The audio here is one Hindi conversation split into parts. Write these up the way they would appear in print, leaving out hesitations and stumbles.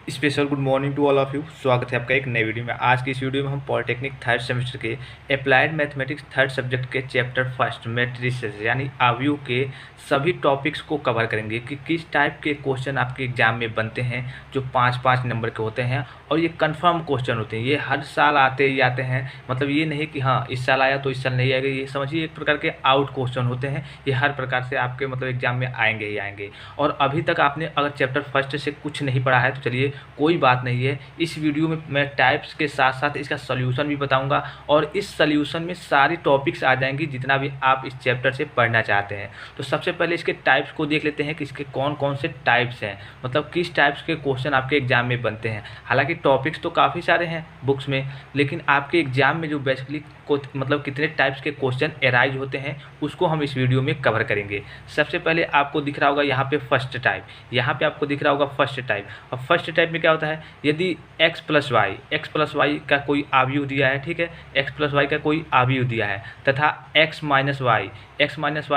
Special good morning to all of you. स्वागत है आपका एक नई वीडियो में। आज की इस वीडियो में हम पॉलिटेक्निक थर्ड सेमेस्टर के अप्लाइड मैथमेटिक्स थर्ड सब्जेक्ट के चैप्टर फर्स्ट मैट्रिसेस यानी आव्यूह के सभी टॉपिक्स को कवर करेंगे कि किस टाइप के क्वेश्चन आपके एग्जाम में बनते हैं जो 5-5 नंबर के होते हैं और ये कंफर्म क्वेश्चन होते हैं। ये हर साल आते ही आते हैं, मतलब ये नहीं कि हाँ इस साल आया तो इस साल नहीं आएगा। ये समझिए एक प्रकार के आउट क्वेश्चन होते हैं। ये हर प्रकार से आपके मतलब एग्जाम में आएंगे ही आएंगे। और अभी तक आपने अगर चैप्टर फर्स्ट से कुछ नहीं पढ़ा है तो चलिए कोई बात नहीं है। इस वीडियो में मैं टाइप्स के साथ साथ इसका सॉल्यूशन भी बताऊंगा और इस सॉल्यूशन में सारी टॉपिक्स आ जाएंगी जितना भी आप इस चैप्टर से पढ़ना चाहते हैं। तो सबसे पहले इसके टाइप्स को देख लेते हैं कि इसके कौन कौन से टाइप्स हैं, मतलब किस टाइप्स के क्वेश्चन आपके एग्जाम में बनते हैं। हालांकि टॉपिक्स तो काफ़ी सारे हैं बुक्स में, लेकिन आपके एग्जाम में जो बेसिकली मतलब कितने टाइप्स के क्वेश्चन एराइज होते हैं उसको हम इस वीडियो में कवर करेंगे। सबसे पहले आपको दिख रहा होगा यहाँ पे फर्स्ट टाइप, यहाँ पे आपको दिख रहा होगा फर्स्ट टाइप। और फर्स्ट टाइप में क्या होता है, यदि x प्लस वाई का कोई आव्यूह दिया है, ठीक है, x प्लस वाई का कोई आव्यूह दिया है तथा x माइनस वाई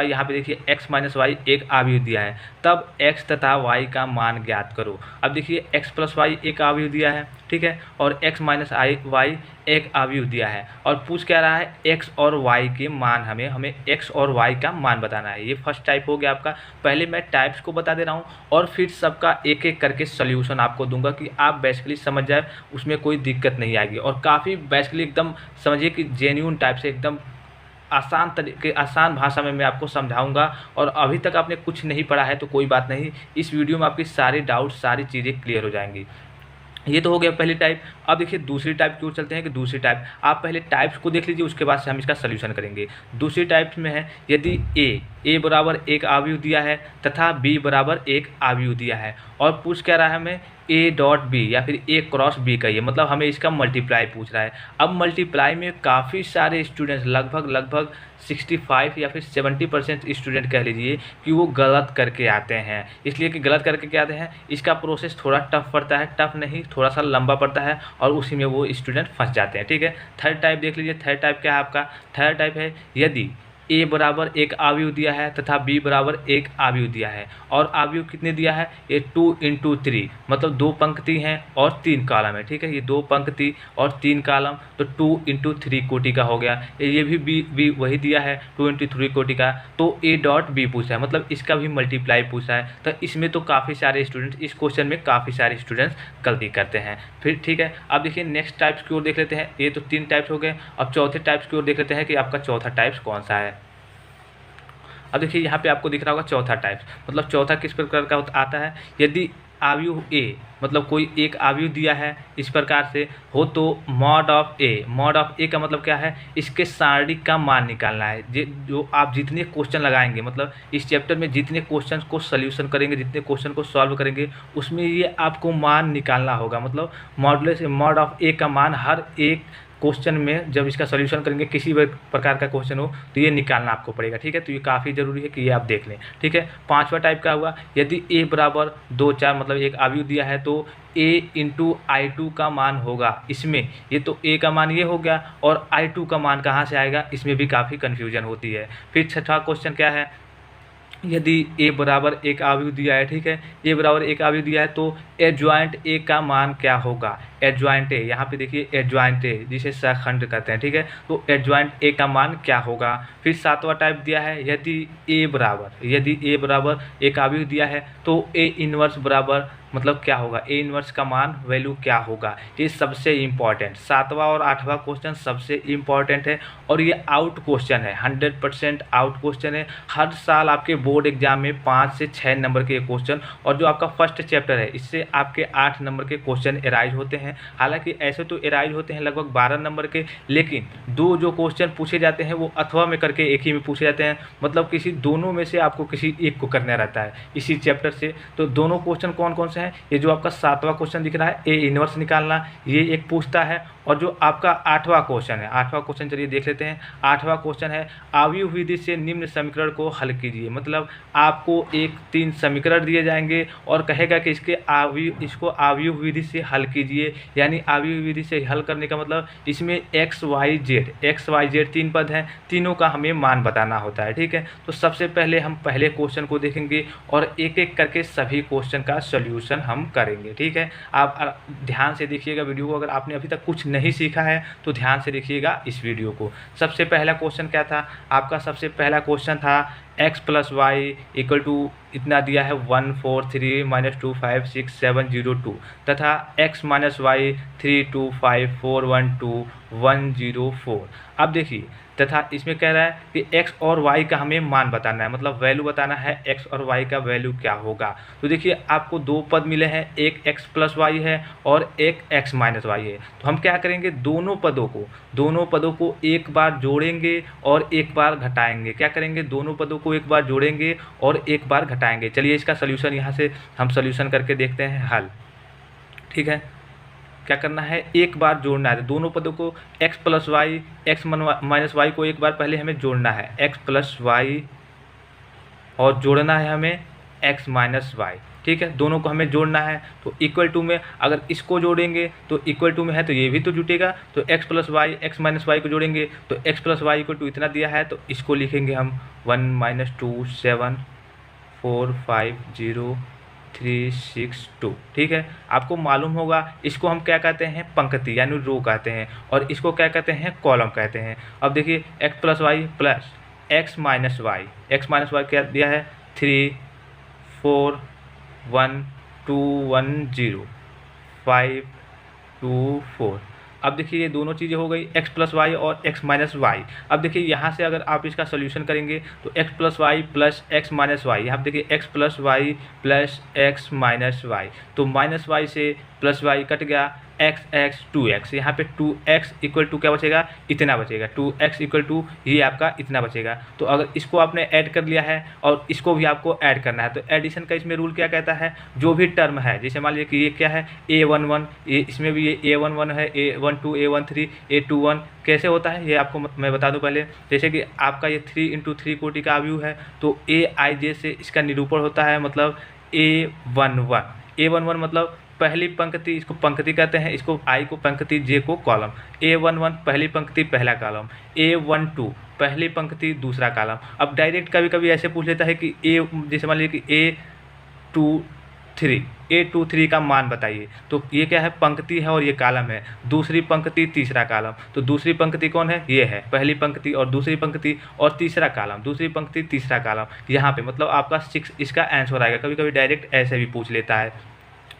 यहाँ पे देखिए x माइनस वाई एक आव्यूह दिया है, तब x तथा y का मान ज्ञात करो। अब देखिए x प्लस वाई एक आव्यूह दिया है, ठीक है, और x माइनस वाई एक आव्यूह दिया है और पूछ क्या रहा है x और y के मान, हमें x और y का मान बताना है। ये फर्स्ट टाइप हो गया आपका। पहले मैं टाइप्स को बता दे रहा हूँ और फिर सबका एक एक करके सॉल्यूशन आपको दूंगा कि आप बेसिकली समझ जाए, उसमें कोई दिक्कत नहीं आएगी। और काफ़ी बेसिकली एकदम समझिए कि जेन्युइन टाइप से एकदम आसान भाषा में मैं आपको समझाऊंगा। और अभी तक आपने कुछ नहीं पढ़ा है तो कोई बात नहीं, इस वीडियो में आपकी सारी डाउट्स सारी चीज़ें क्लियर हो जाएंगी। ये तो हो गया पहली टाइप। अब देखिए दूसरी टाइप की ओर चलते हैं कि दूसरी टाइप आप पहले टाइप्स को देख लीजिए, उसके बाद से हम इसका सॉल्यूशन करेंगे। दूसरी टाइप में है यदि ए बराबर एक आव्यूह दिया है तथा बी बराबर एक आव्यूह दिया है और पूछ क्या रहा है हमें ए डॉट बी या फिर ए क्रॉस बी का, ये मतलब हमें इसका मल्टीप्लाई पूछ रहा है। अब मल्टीप्लाई में काफ़ी सारे स्टूडेंट्स लगभग 65 या फिर 70% स्टूडेंट कह लीजिए कि वो गलत करके आते हैं। इसलिए कि गलत करके क्या आते हैं, इसका प्रोसेस थोड़ा टफ पड़ता है, टफ नहीं थोड़ा सा लंबा पड़ता है और उसी में वो स्टूडेंट फंस जाते हैं। ठीक है, थर्ड टाइप देख लीजिए। थर्ड टाइप क्या है आपका, थर्ड टाइप है यदि ए बराबर एक आव्यूह दिया है तथा बी बराबर एक आव्यूह दिया है और आव्यूह कितने दिया है, ये 2 × 3 मतलब 2 पंक्ति हैं और 3 कॉलम है। ठीक है, ये 2 पंक्ति और 3 कॉलम तो 2 × 3 कोटि का हो गया। ये भी वही दिया है 2 × 3 कोटि का। तो ए डॉट बी पूछा है, मतलब इसका भी मल्टीप्लाई पूछा है। तो इसमें तो काफ़ी सारे स्टूडेंट्स, इस क्वेश्चन में काफ़ी सारे स्टूडेंट्स गलती करते हैं। फिर ठीक है, अब देखिए नेक्स्ट टाइप्स की ओर देख लेते हैं। ये तो 3 टाइप्स हो गए। अब चौथे टाइप्स की ओर देख लेते हैं कि आपका चौथा टाइप्स कौन सा है। अब देखिए यहाँ पे आपको दिख रहा होगा चौथा टाइप्स, मतलब चौथा किस प्रकार का आता है, यदि आव्यूह ए मतलब कोई एक आव्यूह दिया है इस प्रकार से हो तो मॉड ऑफ ए का मतलब क्या है, इसके सारणी का मान निकालना है। जो आप जितने क्वेश्चन लगाएंगे, मतलब इस चैप्टर में जितने क्वेश्चन को सॉल्यूशन करेंगे, जितने क्वेश्चन को सॉल्व करेंगे, उसमें ये आपको मान निकालना होगा। मतलब मॉड ऑफ ए का मान हर एक क्वेश्चन में जब इसका सॉल्यूशन करेंगे, किसी भी प्रकार का क्वेश्चन हो तो ये निकालना आपको पड़ेगा। ठीक है, तो ये काफ़ी ज़रूरी है कि ये आप देख लें। ठीक है, पांचवा टाइप का हुआ यदि ए बराबर 2 4 मतलब एक आव्यूह दिया है तो a × I2 का मान होगा। इसमें ये तो a का मान ये हो गया और I2 का मान कहाँ से आएगा, इसमें भी काफ़ी कन्फ्यूजन होती है। फिर छठा क्वेश्चन क्या है, यदि ए बराबर एक आव्यूह दिया है, ठीक है, ए बराबर एक आव्यूह दिया है तो एडजॉइंट ए का मान क्या होगा। एडजॉइंट ए, यहाँ पे देखिए एडजॉइंट ए जिसे सहखंड कहते हैं। ठीक है, तो एडजॉइंट ए का मान क्या होगा। फिर सातवां टाइप दिया है यदि ए बराबर एक आव्यूह दिया है तो ए इनवर्स बराबर मतलब क्या होगा, ए इनवर्स का मान वैल्यू क्या होगा। ये सबसे इम्पॉर्टेंट, सातवां और आठवां क्वेश्चन सबसे इम्पॉर्टेंट है और ये आउट क्वेश्चन है, 100% आउट क्वेश्चन है। हर साल आपके बोर्ड एग्जाम में 5 से 6 नंबर के क्वेश्चन, और जो आपका फर्स्ट चैप्टर है इससे आपके 8 नंबर के क्वेश्चन एराइज होते हैं। हालांकि ऐसे तो एराइज होते हैं लगभग 12 नंबर के, लेकिन दो जो क्वेश्चन पूछे जाते हैं वो अथवा में करके एक ही में पूछे जाते हैं, मतलब किसी दोनों में से आपको किसी एक को करना रहता है इसी चैप्टर से। तो दोनों क्वेश्चन कौन कौन से हैं, ये जो आपका सातवां क्वेश्चन दिख रहा है ए इनवर्स निकालना, ये एक पूछता है। और जो आपका आठवां क्वेश्चन है, आठवां क्वेश्चन चलिए देख लेते हैं। आठवां क्वेश्चन है आव्यूह विधि से निम्न समीकरण को हल कीजिए। मतलब आपको 3 समीकरण दिए जाएंगे और कहेगा कि इसको आव्यूह विधि से हल कीजिए। यानी आवी विधि से हल करने का मतलब इसमें एक्स वाई जेड 3 पद हैं, तीनों का हमें मान बताना होता है। ठीक है, तो सबसे पहले हम पहले क्वेश्चन को देखेंगे और एक एक करके सभी क्वेश्चन का सोल्यूशन हम करेंगे। ठीक है, आप ध्यान से देखिएगा वीडियो को। अगर आपने अभी तक कुछ नहीं सीखा है तो ध्यान से देखिएगा इस वीडियो को। सबसे पहला क्वेश्चन क्या था आपका? सबसे पहला क्वेश्चन था x plus y equal to इतना दिया है 1 4 3 माइनस 2 5 6 7 0 2 तथा x माइनस वाई 3 2 5 4 1 2 1 0 4। अब देखिए, तथा इसमें कह रहा है कि x और y का हमें मान बताना है, मतलब वैल्यू बताना है x और y का वैल्यू क्या होगा। तो देखिए आपको दो पद मिले हैं, एक x प्लस वाई है और एक x माइनस वाई है। तो हम क्या करेंगे, दोनों पदों को एक बार जोड़ेंगे और एक बार घटाएंगे। क्या करेंगे, दोनों पदों को एक बार जोड़ेंगे और एक बार घटाएंगे। चलिए इसका सोल्यूशन यहाँ से हम सोल्यूशन करके देखते हैं हल। ठीक है, क्या करना है, एक बार जोड़ना है दोनों पदों को, x plus y x minus y को एक बार पहले हमें जोड़ना है, x प्लस वाई और जोड़ना है हमें x माइनस वाई। ठीक है, दोनों को हमें जोड़ना है। तो इक्वल टू में अगर इसको जोड़ेंगे तो इक्वल टू में है तो ये भी तो जुटेगा। तो x plus y x minus y को जोड़ेंगे तो x plus y equal to इतना दिया है, तो इसको लिखेंगे हम 1 माइनस 2 7 4 5 0 3 6 2। ठीक है, आपको मालूम होगा इसको हम क्या कहते हैं, पंक्ति यानी रो कहते हैं, और इसको क्या कहते हैं, कॉलम कहते हैं। अब देखिए x plus y plus x minus y क्या दिया है, 3 4 1 2 1 0 5 2 4। अब देखिए ये दोनों चीज़ें हो गई, x प्लस वाई और x माइनस वाई। अब देखिए यहाँ से अगर आप इसका सोल्यूशन करेंगे तो x plus y plus x minus y, यहाँ देखिए x plus y plus x minus y, तो माइनस वाई से प्लस वाई कट गया, x 2x, यहाँ पे 2x इक्वल टू क्या बचेगा, इतना बचेगा, 2x इक्वल टू ये आपका इतना बचेगा। तो अगर इसको आपने ऐड कर लिया है और इसको भी आपको ऐड करना है, तो एडिशन का इसमें रूल क्या कहता है, जो भी टर्म है, जैसे मान लीजिए कि ये क्या है a11, ये इसमें भी ये a11 है, a12 a13 a21 कैसे होता है ये आपको मैं बता दूं पहले। जैसे कि आपका ये 3 × 3 कोटि का व्यू है, तो aij से इसका निरूपण होता है, मतलब a11 मतलब पहली पंक्ति, इसको पंक्ति कहते हैं, इसको आई को पंक्ति, जे को कॉलम। a11 पहली पंक्ति पहला कॉलम, a12 पहली पंक्ति दूसरा कॉलम। अब डायरेक्ट कभी कभी ऐसे पूछ लेता है कि जैसे मान लीजिए कि a23 का मान बताइए, तो ये क्या है, पंक्ति है और ये कॉलम है, दूसरी पंक्ति तीसरा कॉलम। तो दूसरी पंक्ति कौन है, ये है पहली पंक्ति, और दूसरी पंक्ति और तीसरा कॉलम, दूसरी पंक्ति तीसरा कॉलम। यहाँ पे मतलब आपका 6 इसका आंसर आएगा। कभी कभी डायरेक्ट ऐसे भी पूछ लेता है।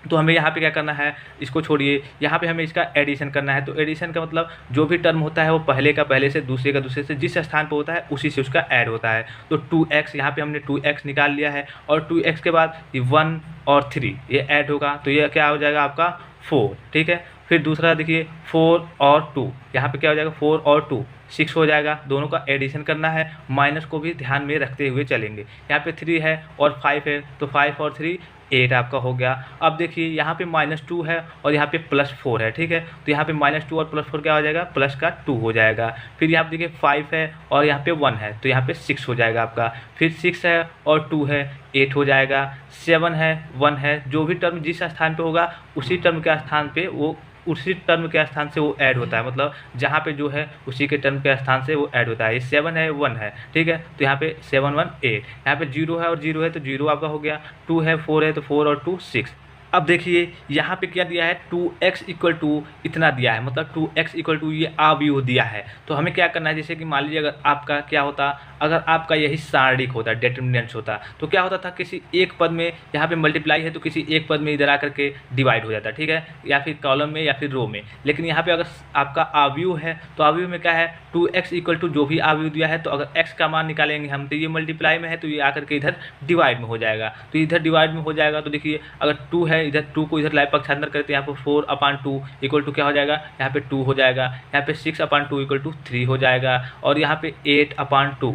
तो हमें यहाँ पे क्या करना है, इसको छोड़िए, यहाँ पे हमें इसका एडिशन करना है। तो एडिशन का मतलब जो भी टर्म होता है वो पहले का पहले से, दूसरे का दूसरे से, जिस स्थान पर होता है उसी से उसका ऐड होता है। तो 2x, यहाँ पे हमने 2x निकाल लिया है, और 2x के बाद 1 और 3 ये ऐड होगा, तो ये क्या हो जाएगा आपका 4। ठीक है, फिर दूसरा देखिए 4 और 2, यहाँ पे क्या हो जाएगा, 4 और 2 6 हो जाएगा। दोनों का एडिशन करना है, माइनस को भी ध्यान में रखते हुए चलेंगे। यहाँ पे 3 है और 5 है, तो 5 और 3 8 आपका हो गया। अब देखिए यहाँ पे -2 है और यहाँ पे +4 है। ठीक है, तो यहाँ पे -2 और +4 क्या हो जाएगा, प्लस का 2 हो जाएगा। फिर यहाँ पे देखिए 5 है और यहाँ पे 1 है, तो यहाँ पे 6 हो जाएगा आपका। फिर 6 है और 2 है, 8 हो जाएगा। 7 है, 1 है, जो भी टर्म जिस स्थान पे होगा उसी टर्म के स्थान पे वो उसी टर्म के स्थान से वो ऐड होता है, मतलब जहाँ पे जो है उसी के टर्म के स्थान से वो ऐड होता है। ये 7 है, 1 है। ठीक है, तो यहाँ पे 7 1 8, यहाँ पे 0 है और 0 है, तो 0 आपका हो गया। 2 है, 4 है, तो 4 और 2 6। अब देखिए यहाँ पे क्या दिया है, 2x इक्वल टू इतना दिया है, मतलब 2x इक्वल टू ये अवयव दिया है। तो हमें क्या करना है, जैसे कि मान लीजिए अगर आपका क्या होता, अगर आपका यही सारणिक होता, डिटरमिनेंट्स होता, तो क्या होता था, किसी एक पद में यहाँ पे मल्टीप्लाई है तो किसी एक पद में इधर आकर के डिवाइड हो जाता, ठीक है, या फिर कॉलम में या फिर रो में। लेकिन यहाँ पे अगर आपका अवयव है तो अवयव में क्या है, 2x इक्वल टू जो भी अवयव दिया है, तो अगर x का मान निकालेंगे हम, तो ये मल्टीप्लाई में है तो ये आकर के इधर डिवाइड में हो जाएगा। तो इधर डिवाइड में हो जाएगा, तो देखिए अगर 2 है, इधर 2 को इधर लाइव पक्षांतर करते हैं, यहाँ पे 4/2 इक्वल टू क्या हो जाएगा, यहाँ पे 2 हो जाएगा। यहाँ पे 6/2 इक्वल टू 3 हो जाएगा, और यहाँ पे 8/2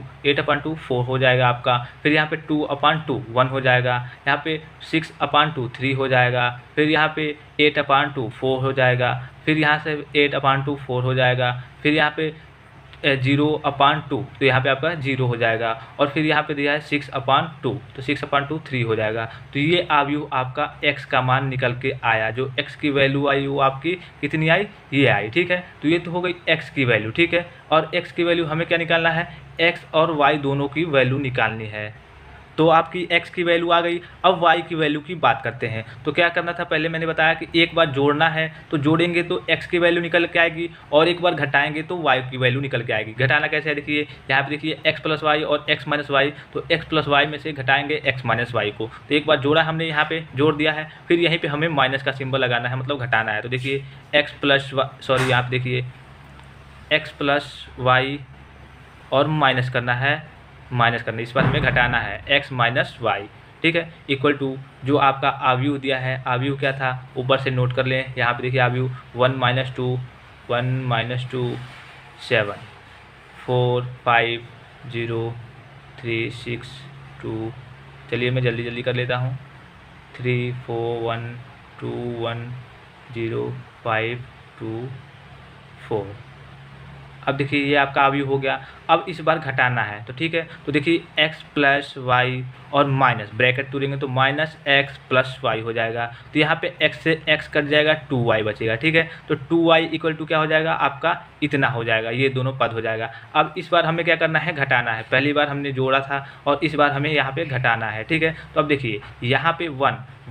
4 हो जाएगा आपका। फिर यहाँ पे 2/2 1 हो जाएगा, यहाँ पे 6/2 3 हो जाएगा, फिर यहाँ पे 8/2 4 हो जाएगा, फिर यहाँ से 8/2 4 हो जाएगा, फिर यहाँ पे 0/2, तो यहाँ पे आपका 0 हो जाएगा। और फिर यहाँ पे दिया है 6/2, तो 6/2 3 हो जाएगा। तो ये अवयव आपका x का मान निकल के आया, जो x की वैल्यू आई वो आपकी कितनी आई, ये आई, ठीक है। तो ये तो हो गई x की वैल्यू, ठीक है। और x की वैल्यू हमें क्या निकालना है, x और y दोनों की वैल्यू निकालनी है। तो आपकी x की वैल्यू आ गई। अब y की वैल्यू की बात करते हैं। तो क्या करना था, पहले मैंने बताया कि एक बार जोड़ना है, तो जोड़ेंगे तो x की वैल्यू निकल के आएगी, और एक बार घटाएंगे तो y की वैल्यू निकल के आएगी। घटाना कैसे है, देखिए यहाँ पे देखिए x प्लस वाई और x माइनस वाई, तो x प्लस वाई में से घटाएंगे x माइनस वाई को। तो एक बार जोड़ा हमने, यहाँ पे जोड़ दिया है, फिर यहीं पर हमें माइनस का सिंबल लगाना है, मतलब घटाना है। तो देखिए x प्लस सॉरी यहाँ पे देखिए x प्लस वाई और माइनस करना है, इस बार हमें घटाना है x माइनस वाई, ठीक है। इक्वल टू जो आपका अवयव दिया है, अवयव क्या था ऊपर से नोट कर लें। यहाँ पे देखिए अवयव 1 - 2 7 4 5 0 3 6 2। चलिए मैं जल्दी जल्दी कर लेता हूँ। 3 4 1 2 1 0 5 2 4। अब देखिए ये आपका अवयव हो गया। अब इस बार घटाना है, तो ठीक है। तो देखिए x प्लस वाई और माइनस ब्रैकेट तोड़ेंगे तो माइनस x प्लस वाई हो जाएगा। तो यहाँ पे x से x कट जाएगा, 2y बचेगा, ठीक है। तो 2y इक्वल टू क्या हो जाएगा, आपका इतना हो जाएगा, ये दोनों पद हो जाएगा। अब इस बार हमें क्या करना है, घटाना है। पहली बार हमने जोड़ा था और इस बार हमें यहाँ पे घटाना है, ठीक है। तो अब देखिए यहाँ पे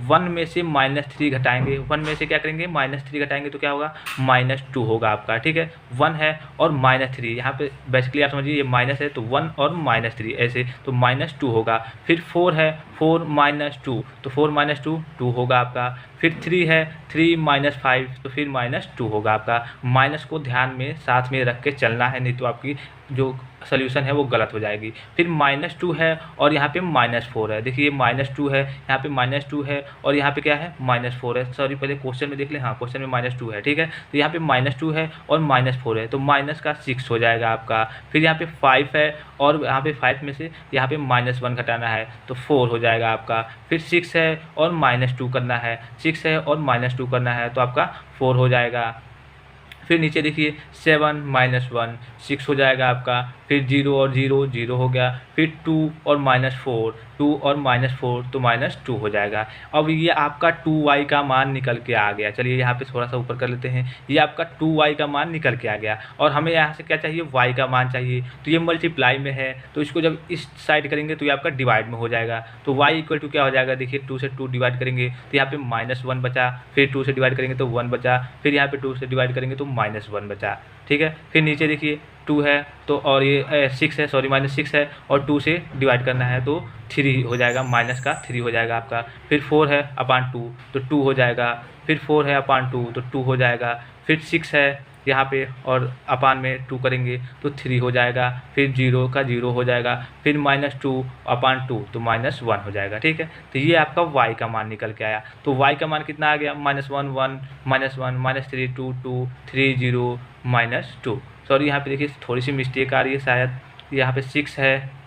1 में से -3 घटाएंगे, 1 में से क्या करेंगे, -3 घटाएंगे तो क्या होगा, -2 होगा आपका, ठीक है। 1 है और -3, यहाँ पे बेसिकली आप समझिए ये माइनस है, तो 1 और -3 ऐसे, तो -2 होगा। फिर 4 है, 4 - 2, तो 4 - 2 2 होगा आपका। फिर 3 है, 3 - 5, तो फिर -2 होगा आपका। माइनस को ध्यान में साथ में रख के चलना है, नहीं तो आपकी जो सोल्यूशन है वो गलत हो जाएगी। फिर -2 है और यहाँ पे -4 है। देखिए -2 है, यहाँ पे -2 है और यहाँ पे क्या है, -4 है। सॉरी पहले क्वेश्चन में देख लें, हाँ क्वेश्चन में -2 है, ठीक है। तो यहाँ पे -2 है और -4 है, तो माइनस का 6 हो जाएगा आपका। फिर यहाँ पे 5 है और यहाँ पे 5 में से यहाँ पे -1 घटाना है, तो 4 हो जाएगा आपका। फिर 6 है और -2 करना है, 6 है और -2 करना है, तो आपका 4 हो जाएगा। फिर नीचे देखिए 7 - 1 6 हो जाएगा आपका। फिर 0 और 0 0 हो गया। फिर 2 और -4 2 और -4 तो -2 हो जाएगा। अब ये आपका 2y का मान निकल के आ गया। चलिए यहाँ पे थोड़ा सा ऊपर कर लेते हैं। ये आपका 2y का मान निकल के आ गया और हमें यहाँ से क्या चाहिए, y का मान चाहिए। तो ये मल्टीप्लाई में है, तो इसको जब इस साइड करेंगे तो ये आपका डिवाइड में हो जाएगा। तो y इक्वल टू क्या हो जाएगा, देखिए 2 से 2 डिवाइड करेंगे तो यहाँ पे -1 बचा। फिर 2 से डिवाइड करेंगे तो 1 बचा। फिर यहाँ पे 2 से डिवाइड करेंगे तो -1 बचा, ठीक है। फिर नीचे देखिए 2 है तो और ये 6 है, सॉरी -6 है और 2 से डिवाइड करना है तो 3 हो जाएगा, माइनस का 3 हो जाएगा आपका। फिर 4 है अपान 2 तो 2 हो जाएगा। फिर 4 है अपान 2 तो 2 हो जाएगा। फिर 6 है यहाँ पे और अपान में 2 करेंगे तो 3 हो जाएगा। फिर 0 का 0 हो जाएगा। फिर -2 अपान 2 तो -1 हो जाएगा, ठीक है। तो ये आपका y का मान निकल के आया। तो y का मान कितना आ गया, -1 1 -1 -3 2 2 3 0 -2। सॉरी यहाँ पे देखिए थोड़ी सी मिस्टेक आ रही है, शायद यहाँ पे 6 है।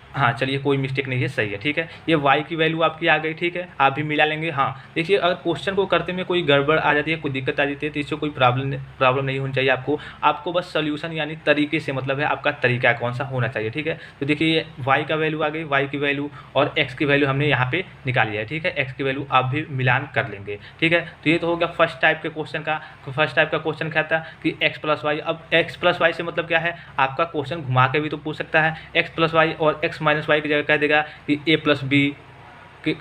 हाँ चलिए कोई मिस्टेक नहीं है, सही है, ठीक है। ये y की वैल्यू आपकी आ गई, ठीक है। आप भी मिला लेंगे। हाँ देखिए अगर क्वेश्चन को करते में कोई गड़बड़ आ जाती है, कोई दिक्कत आ जाती है, तो इससे कोई प्रॉब्लम नहीं होनी चाहिए आपको बस सोल्यूशन यानी तरीके से मतलब है, आपका तरीका कौन सा होना चाहिए, ठीक है। तो देखिए ये y का वैल्यू आ गई, y की वैल्यू और x की वैल्यू हमने यहाँ पे निकाली है, ठीक है। x की वैल्यू आप भी मिलान कर लेंगे, ठीक है। तो ये तो हो गया फर्स्ट टाइप के क्वेश्चन का। फर्स्ट टाइप का क्वेश्चन क्या था कि x प्लस वाई। अब x प्लस वाई से मतलब क्या है, आपका क्वेश्चन घुमा के भी तो पूछ सकता है। x प्लस वाई और x माइनस वाई की जगह कह देगा कि a प्लस बी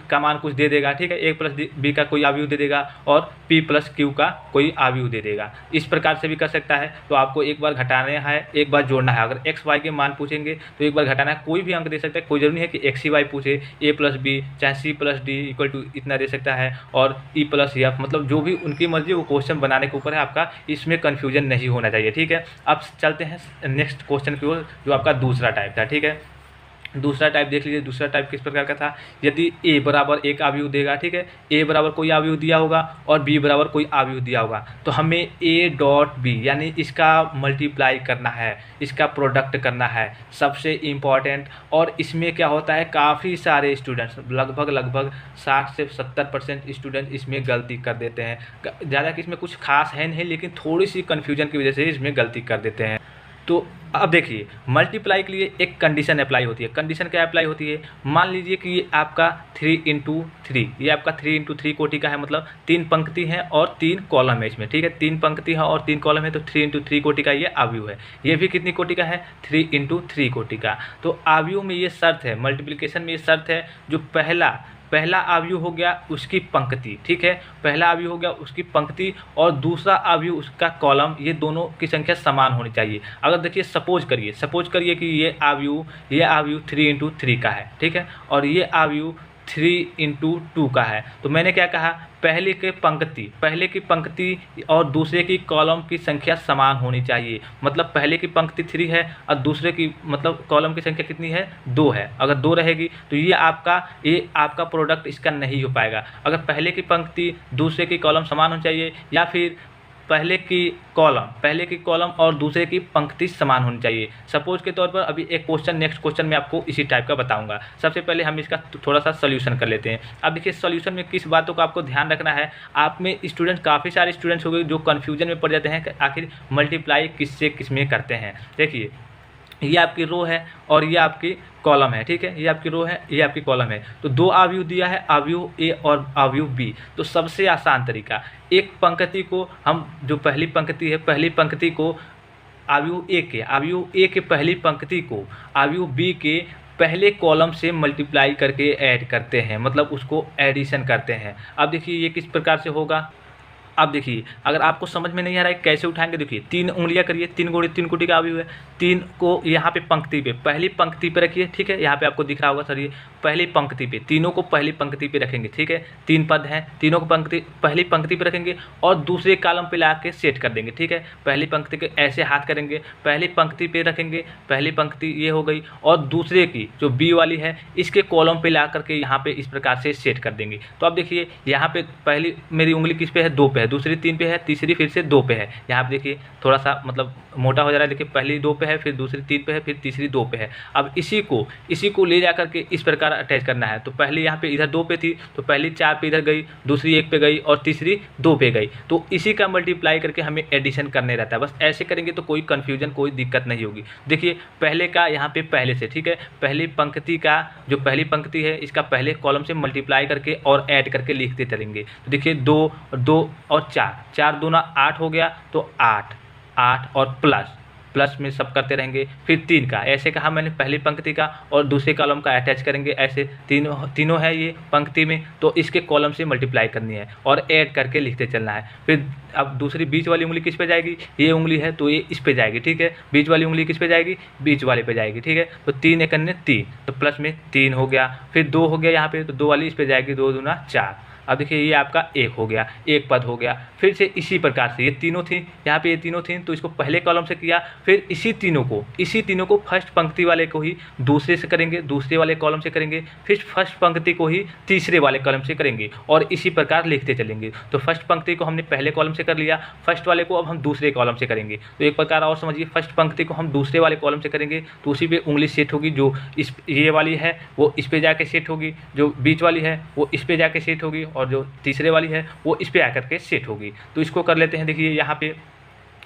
का मान कुछ दे देगा, ठीक है। a प्लस बी का कोई अवयव दे देगा और p प्लस क्यू का कोई अवयव दे देगा। इस प्रकार से भी कर सकता है। तो आपको एक बार घटाना है, एक बार जोड़ना है। अगर x y के मान पूछेंगे तो एक बार घटाना है, कोई भी अंक दे सकता है, कोई जरूरी नहीं है कि x ही y पूछे। a प्लस बी चाहे c plus d equal to इतना दे सकता है और e प्लस f, मतलब जो भी उनकी मर्जी, वो क्वेश्चन बनाने के ऊपर है आपका, इसमें कन्फ्यूजन नहीं होना चाहिए, ठीक है। अब चलते हैं नेक्स्ट क्वेश्चन की ओर, जो आपका दूसरा टाइप था, ठीक है। दूसरा टाइप देख लीजिए। दूसरा टाइप किस प्रकार का था, यदि a बराबर एक अवयव देगा, ठीक है, a बराबर कोई अवयव दिया होगा और b बराबर कोई अवयव दिया होगा, तो हमें a डॉट b यानी इसका मल्टीप्लाई करना है, इसका प्रोडक्ट करना है, सबसे इम्पॉर्टेंट। और इसमें क्या होता है, काफ़ी सारे स्टूडेंट्स लगभग 60 से 70% स्टूडेंट इसमें गलती कर देते हैं। ज़्यादा कि इसमें कुछ खास है नहीं, लेकिन थोड़ी सी कन्फ्यूजन की वजह से इसमें गलती कर देते हैं। तो अब देखिए मल्टीप्लाई के लिए एक कंडीशन अप्लाई होती है। कंडीशन क्या अप्लाई होती है, मान लीजिए कि ये आपका 3 × 3, ये आपका 3 × 3 कोटि का है, मतलब 3 पंक्ति है और 3 कॉलम है इसमें, ठीक है। 3 पंक्ति है और 3 कॉलम है, तो 3 × 3 कोटि का ये आव्यूह है। ये भी कितनी कोटि का है, 3 × 3 कोटि का। तो आव्यूह में ये शर्त है, मल्टीप्लिकेशन में ये शर्त है, जो पहला आव्यूह हो गया उसकी पंक्ति, ठीक है, पहला आव्यूह हो गया उसकी पंक्ति और दूसरा आव्यूह उसका कॉलम, ये दोनों की संख्या समान होनी चाहिए। अगर देखिए सपोज करिए कि ये आव्यूह 3 × 3 का है, ठीक है, और ये आव्यूह 3 × 2 का है। तो मैंने क्या कहा, पहले की पंक्ति और दूसरे की कॉलम की संख्या समान होनी चाहिए। मतलब पहले की पंक्ति 3 है और दूसरे की मतलब कॉलम की संख्या कितनी है, 2 है। अगर 2 रहेगी तो ये आपका प्रोडक्ट इसका नहीं हो पाएगा। अगर पहले की पंक्ति दूसरे की कॉलम समान होनी चाहिए, या फिर पहले की कॉलम और दूसरे की पंक्ति समान होनी चाहिए। सपोज के तौर पर अभी एक क्वेश्चन, नेक्स्ट क्वेश्चन मैं आपको इसी टाइप का बताऊंगा। सबसे पहले हम इसका थोड़ा सा सोल्यूशन कर लेते हैं। अब देखिए सोल्यूशन में किस बातों का आपको ध्यान रखना है। आप में स्टूडेंट, काफ़ी सारे स्टूडेंट्स हो गए जो कन्फ्यूजन में पड़ जाते हैं कि आखिर मल्टीप्लाई किससे किसमें करते हैं। देखिए ये आपकी रो है और ये आपकी कॉलम है, ठीक है, ये आपकी रो है, ये आपकी कॉलम है। तो 2 आव्यूह दिया है, आव्यूह ए और आव्यूह बी। तो सबसे आसान तरीका, एक पंक्ति को हम, जो पहली पंक्ति है, पहली पंक्ति को आव्यूह ए के पहली पंक्ति को आव्यूह बी के पहले कॉलम से मल्टीप्लाई करके ऐड करते हैं, मतलब उसको एडिशन करते हैं। अब देखिए ये किस प्रकार से होगा। अब देखिए अगर आपको समझ में नहीं आ रहा है कैसे उठाएंगे, देखिए 3 उंगलियां करिए, 3 × 3 कोटि का आव्यूह है। 3 को यहाँ पे पंक्ति पे, पहली पंक्ति पे रखिए, ठीक है, यहाँ पे आपको दिख रहा होगा सर, ये पहली पंक्ति पे, तीनों को पहली पंक्ति पे रखेंगे, ठीक है। 3 पद हैं, तीनों को पहली पंक्ति पे रखेंगे और दूसरे कॉलम पे ला के सेट कर देंगे, ठीक है। पहली पंक्ति के ऐसे हाथ करेंगे, पहली पंक्ति पे रखेंगे, पहली पंक्ति ये हो गई, और दूसरे की जो बी वाली है इसके कॉलम पे ला करके यहाँ पे इस प्रकार से सेट कर देंगे। तो अब देखिए यहाँ पे पहली मेरी उंगली किस पे है, 2 पे है, दूसरी 3 पे है, तीसरी फिर से 2 पे है। यहाँ पे देखिए थोड़ा सा मतलब मोटा हो जा रहा है, देखिए पहली 2 पे है, फिर दूसरी 3 पे है, फिर तीसरी 2 पे है। अब इसी को ले जा करके इस प्रकार अटैच करना है। तो पहले यहाँ पे इधर 2 पे थी, तो पहली 4 पे इधर गई, दूसरी 1 पे गई और तीसरी 2 पे गई। तो इसी का मल्टीप्लाई करके हमें एडिशन करने रहता है। बस ऐसे करेंगे तो कोई कन्फ्यूजन, कोई दिक्कत नहीं होगी। देखिए पहले का यहाँ पे पहले से, ठीक है, पहली पंक्ति का जो पहली पंक्ति है इसका पहले कॉलम से मल्टीप्लाई करके और ऐड करके लिखते चलेंगे। तो देखिए 2 और 4 दूना 8 हो गया, तो 8 और प्लस में सब करते रहेंगे। फिर 3 का ऐसे कहा मैंने, पहली पंक्ति का और दूसरे कॉलम का अटैच करेंगे, ऐसे तीनों है ये पंक्ति में, तो इसके कॉलम से मल्टीप्लाई करनी है और ऐड करके लिखते चलना है। फिर अब दूसरी बीच वाली उंगली किस पे जाएगी, ये उंगली है तो ये इस पे जाएगी, ठीक है। बीच वाली उंगली किस पे जाएगी, बीच वाले पे जाएगी, ठीक है। तो 3 × 3, तो प्लस में 3 हो गया। फिर 2 हो गया यहाँ पे, तो 2 वाली इस पे जाएगी, 2 दूना 4। अब देखिए ये आपका 1 हो गया, 1 पद हो गया। फिर से इसी प्रकार से ये तीनों थी, यहाँ पे ये तीनों थी, तो इसको पहले कॉलम से किया, फिर इसी तीनों को फर्स्ट पंक्ति वाले को ही दूसरे से करेंगे, दूसरे वाले कॉलम से करेंगे, फिर फर्स्ट पंक्ति को ही तीसरे वाले कॉलम से करेंगे और इसी प्रकार लिखते चलेंगे। तो फर्स्ट पंक्ति को हमने पहले कॉलम से कर लिया, फर्स्ट वाले को अब हम दूसरे कॉलम से करेंगे। तो एक प्रकार और समझिए, फर्स्ट पंक्ति को हम दूसरे वाले कॉलम से करेंगे तो उसी पे उंगली सेट होगी, जो ये वाली है वो इस पे जाके सेट होगी, जो बीच वाली है वो इस पे जाके सेट होगी और जो तीसरे वाली है वो इस पे आकर के सेट होगी। तो इसको कर लेते हैं। देखिए यहाँ पे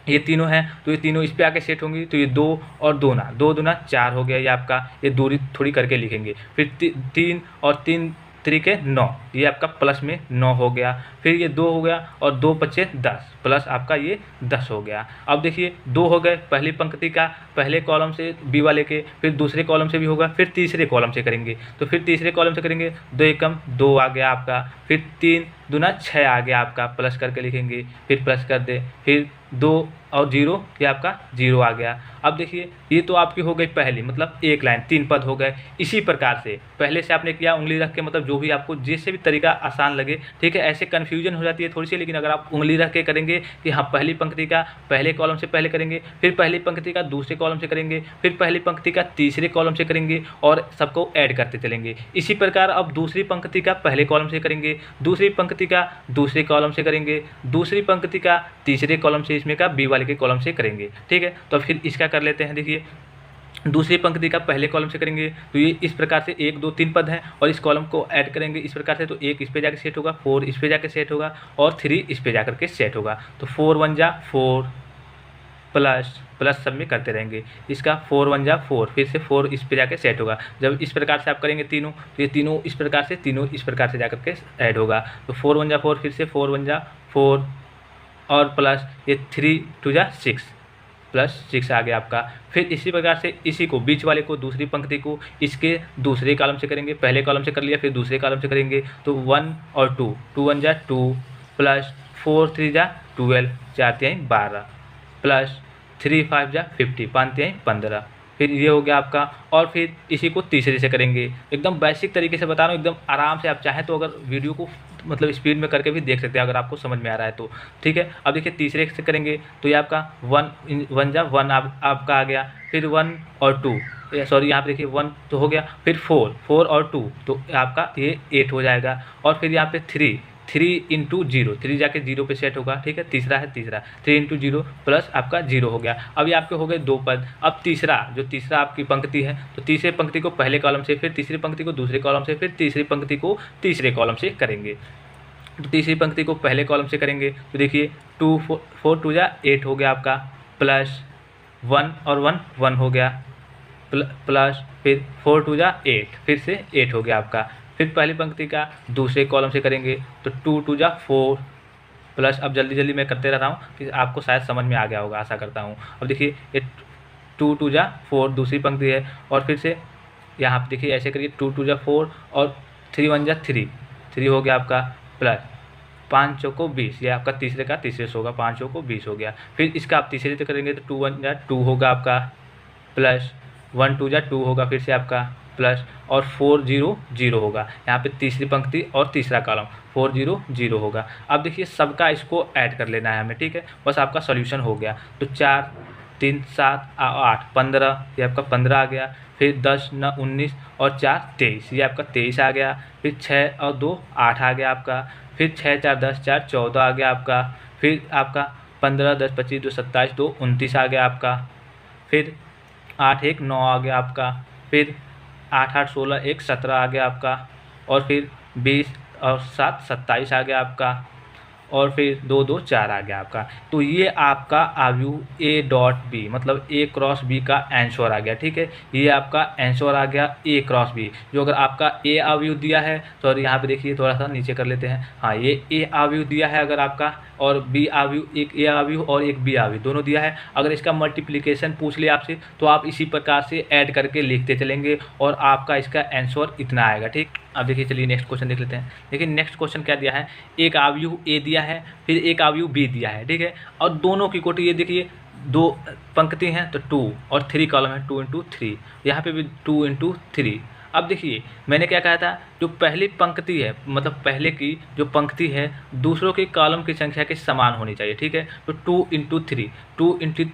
ये तीनों हैं, तो ये तीनों इस पे आके सेट होंगी, तो ये 2 और 2 दूना 4 हो गया। ये आपका, ये दूरी थोड़ी करके लिखेंगे। फिर 3 और 3 3 9, ये आपका प्लस में 9 हो गया। फिर ये 2 हो गया और 2 बचे 10, प्लस आपका ये 10 हो गया। अब देखिए 2 हो गए पहली पंक्ति का, पहले कॉलम से बी वाले के, फिर दूसरे कॉलम से भी होगा, फिर तीसरे कॉलम से करेंगे। तो फिर तीसरे कॉलम से करेंगे, 2 एकम 2 आ गया आपका। फिर 3 दूना 6 आ गया आपका, प्लस करके लिखेंगे, फिर प्लस कर दे, फिर 2 और 0, ये आपका 0 आ गया। अब देखिए ये तो आपकी हो गई पहली, मतलब एक लाइन, 3 पद हो गए। इसी प्रकार से पहले से आपने किया उंगली रख के, मतलब जो भी आपको जैसे भी तरीका आसान लगे, ठीक है। ऐसे कन्फ्यूजन हो जाती है थोड़ी सी, लेकिन अगर आप उंगली रख के करेंगे कि हाँ पहली पंक्ति का पहले कॉलम से पहले करेंगे, फिर पहली पंक्ति का दूसरे कॉलम से करेंगे, फिर पहली पंक्ति का तीसरे कॉलम से करेंगे और सबको ऐड करते चलेंगे। इसी प्रकार अब दूसरी पंक्ति का पहले कॉलम से करेंगे, दूसरी पंक्ति का दूसरे कॉलम से करेंगे, दूसरी पंक्ति का तीसरे कॉलम से, इसमें का बी वाले के कॉलम से करेंगे, ठीक है। तो फिर इसका कर लेते हैं। देखिए दूसरी पंक्ति का पहले कॉलम से करेंगे, तो ये इस प्रकार से 1 2 3 पद हैं और इस कॉलम को ऐड करेंगे इस प्रकार से। तो 1 इस पे जाके सेट होगा, 4 इस पे जाके सेट होगा और 3 इस पे जाकर के सेट होगा। तो 4 1 जा 4, प्लस प्लस सब में करते रहेंगे। इसका 4 1 जा 4, फिर से 4 इस पे जाके सेट होगा। जब इस प्रकार से आप करेंगे तीनों, तो ये तीनों इस प्रकार से, तीनों इस प्रकार से जाकर के ऐड होगा। तो 4 1 जा 4, फिर से 4 1 जा 4 और प्लस ये 3 2 जा 6, प्लस 6 आ गया आपका। फिर इसी प्रकार से इसी को, बीच वाले को, दूसरी पंक्ति को इसके दूसरे कॉलम से करेंगे। पहले कॉलम से कर लिया, फिर दूसरे कॉलम से करेंगे। तो 1 और 2, 2 1 जा 2, प्लस 4 3 जा 12, 4 3 12, प्लस 3 5 जा 50, 5 3 15। फिर ये हो गया आपका। और फिर इसी को तीसरे से करेंगे। एकदम बेसिक तरीके से बता रहा हूँ, एकदम आराम से। आप चाहें तो अगर वीडियो को मतलब स्पीड में करके भी देख सकते हैं, अगर आपको समझ में आ रहा है तो, ठीक है। अब देखिए तीसरे से करेंगे, तो ये आपका 1 1 जा 1 आपका आ गया। फिर 1 और 2, सॉरी यहाँ पे देखिए 1 तो हो गया। फिर 4 और 2, तो आपका ये 8 हो जाएगा। और फिर यहाँ पे 3 इंटू 0, 3 जाके 0 पे सेट होगा, ठीक है। तीसरा है, तीसरा 3 इंटू 0 प्लस आपका 0 हो गया। अब ये आपके हो गए 2 पद। अब तीसरा, जो तीसरा आपकी पंक्ति है, तो तीसरे पंक्ति को पहले कॉलम से, फिर तीसरी पंक्ति को दूसरे कॉलम से, फिर तीसरी पंक्ति को तीसरे कॉलम से करेंगे। तो तीसरी पंक्ति को पहले कॉलम से करेंगे, तो देखिए 2 4 2 जा 8 हो गया आपका, प्लस 1 और 1 1 हो गया, प्लस फिर 4 2 जा 8, फिर से 8 हो गया आपका। फिर पहली पंक्ति का दूसरे कॉलम से करेंगे, तो 2 2 जा 4, प्लस, अब जल्दी जल्दी मैं करते रह रहा हूँ कि आपको शायद समझ में आ गया होगा, आशा करता हूँ। अब देखिए ये 2 2 जा 4 दूसरी पंक्ति है, और फिर से यहाँ पे देखिए ऐसे करिए 2 2 जा 4 और 3 1 जा 3 हो गया आपका, प्लस 5 चौको 20, ये आपका तीसरे का तीसरे से होगा, 5 चौको 20 हो गया। फिर इसका आप तीसरे से करेंगे, तो 2 1 जा 2 होगा आपका, प्लस 1 2 जा 2 होगा, फिर से आपका प्लस, और 4 0 0 होगा। यहाँ पे तीसरी पंक्ति और तीसरा कॉलम 4 0 0 होगा। अब देखिए सबका इसको ऐड कर लेना है हमें, ठीक है। बस आपका सॉल्यूशन हो गया। तो 4 3 7 8 15, ये आपका 15 आ गया। फिर 10 9 19 और 4 23, ये आपका 23 आ गया। फिर 6 और 2 8 आ गया आपका। फिर 6 4 10 4 14 आ गया आपका। फिर आपका 15 10 25 2 27 2 29 आ गया आपका। फिर 8 1 9 आ गया आपका। फिर 8 8 16 1 17 आ गया आपका। और फिर 20 और 7 27 आ गया आपका। और फिर 2 2 4 आ गया आपका। तो ये आपका अवयव ए डॉट बी, मतलब ए क्रॉस बी का आंसर आ गया, ठीक है। ये आपका आंसर आ गया ए क्रॉस बी। जो अगर आपका ए अवयव दिया है, तो यहाँ पे देखिए थोड़ा सा नीचे कर लेते हैं, हाँ ये ए अवयव दिया है अगर आपका, और बी अवयव, एक ए अवयव और एक बी अवयव दोनों दिया है। अगर इसका मल्टीप्लिकेशन पूछ लिया आपसे, तो आप इसी प्रकार से ऐड करके लिखते चलेंगे और आपका इसका आंसर इतना आएगा, ठीक। अब देखिए चलिए नेक्स्ट क्वेश्चन देख लेते हैं। देखिए नेक्स्ट क्वेश्चन क्या दिया है, एक अवयव ए दिया है, फिर एक अवयव बी दिया है, ठीक है। और दोनों की कोटि, ये देखिए 2 पंक्ति हैं तो 2 और 3 कॉलम है, 2 इंटू 3, यहाँ पे भी 2 इंटू 3। अब देखिए मैंने क्या कहा था, जो पहली पंक्ति है, मतलब पहले की जो पंक्ति है, दूसरों के कॉलम की संख्या के समान होनी चाहिए, ठीक है। तो 2 इंटू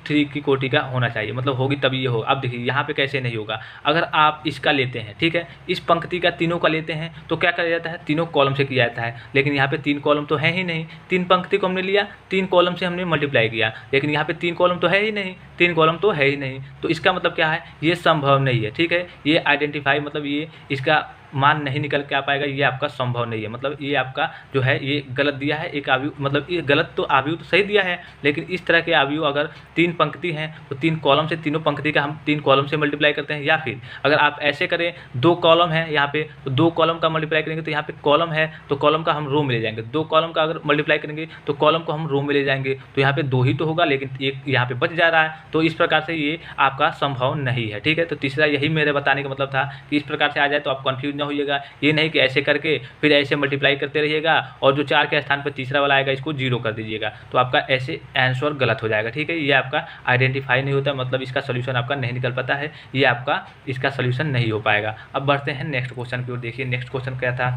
3 की कोटि का होना चाहिए, मतलब होगी तभी ये हो। अब देखिए यहाँ पे कैसे नहीं होगा, अगर आप इसका लेते हैं, ठीक है, इस पंक्ति का तीनों का लेते हैं, तो क्या किया जाता है, तीनों कॉलम से किया जाता है। लेकिन यहाँ पे 3 कॉलम तो है ही नहीं, 3 पंक्ति को हमने लिया, 3 कॉलम से हमने मल्टीप्लाई किया, लेकिन यहाँ पे 3 कॉलम तो है ही नहीं, 3 कॉलम तो है ही नहीं। तो इसका मतलब क्या है, ये संभव नहीं है, ठीक है। ये आइडेंटिफाई, मतलब ये इसका मान नहीं निकल के आ पाएगा, ये आपका संभव नहीं है। मतलब ये आपका जो है ये गलत दिया है एक अवयव, मतलब ये गलत, तो अवयव तो सही दिया है, लेकिन इस तरह के अवयव अगर 3 पंक्ति हैं तो 3 कॉलम से, तीनों पंक्ति का हम 3 कॉलम से मल्टीप्लाई करते हैं। या फिर अगर आप ऐसे करें, 2 कॉलम है यहाँ पे, तो 2 कॉलम का मल्टीप्लाई करेंगे, तो यहाँ पे कॉलम है तो कॉलम का हम रो में ले जाएंगे। 2 कॉलम का अगर मल्टीप्लाई करेंगे तो कॉलम को हम रो में ले जाएंगे, तो यहाँ पे 2 ही तो होगा, लेकिन एक यहाँ पे बच जा रहा है। तो इस प्रकार से ये आपका संभव नहीं है, ठीक है। तो तीसरा यही मेरे बताने का मतलब था कि इस प्रकार से आ जाए तो आप कंफ्यूज ना होइएगा। ये नहीं कि ऐसे करके फिर ऐसे मल्टीप्लाई करते रहिएगा और जो 4 के स्थान पर तीसरा वाला आएगा इसको 0 कर दीजिएगा, तो आपका ऐसे आंसर गलत हो जाएगा, ठीक है। ये आपका आइडेंटिफाई नहीं होता, मतलब इसका सोल्यूशन आपका नहीं निकल पाता है, ये आपका इसका सोल्यूशन नहीं हो पाएगा। अब बढ़ते हैं नेक्स्ट क्वेश्चन की ओर। देखिए नेक्स्ट क्वेश्चन क्या था,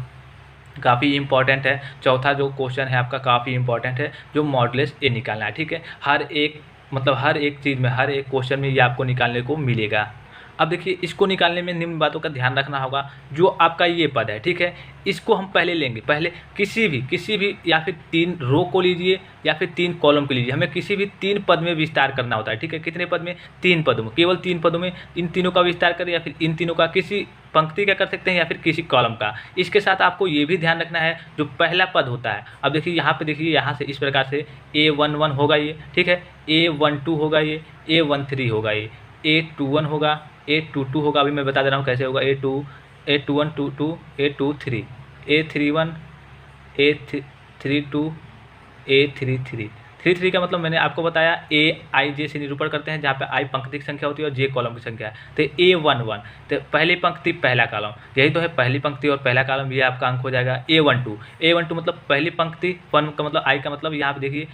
काफ़ी इंपॉर्टेंट है। चौथा जो क्वेश्चन है आपका काफ़ी इंपॉर्टेंट है, जो मॉडुलस ए निकालना है, ठीक है। हर एक, मतलब हर एक चीज़ में, हर एक क्वेश्चन में ये आपको निकालने को मिलेगा। अब देखिए इसको निकालने में निम्न बातों का ध्यान रखना होगा। जो आपका ये पद है, ठीक है, इसको हम पहले लेंगे। पहले किसी भी या फिर 3 रो को लीजिए या फिर 3 कॉलम को लीजिए, हमें किसी भी 3 पद में विस्तार करना होता है, ठीक है। कितने पद में? 3 पदों में, केवल 3 पदों में इन तीनों का विस्तार करें या फिर इन तीनों का किसी पंक्ति का कर सकते हैं या फिर किसी कॉलम का। इसके साथ आपको ये भी ध्यान रखना है जो पहला पद होता है। अब देखिए यहाँ पे देखिए, यहाँ से इस प्रकार से A11 होगा ये, ठीक है, A12 होगा ये, A13 होगा ये, A21 होगा, A22 होगा। अभी मैं बता दे रहा हूँ कैसे होगा। A21 22 A23 A31 A32 A33 का मतलब मैंने आपको बताया A से निरूपण करते हैं, जहाँ पे I पंक्ति की संख्या होती है और J कॉलम की संख्या है। तो A11 तो पहली पंक्ति पहला कॉलम, यही तो है पहली पंक्ति और पहला कॉलम, ये आपका अंक हो जाएगा। A12 मतलब पहली पंक्ति, 1 का मतलब I का मतलब यहाँ पे देखिए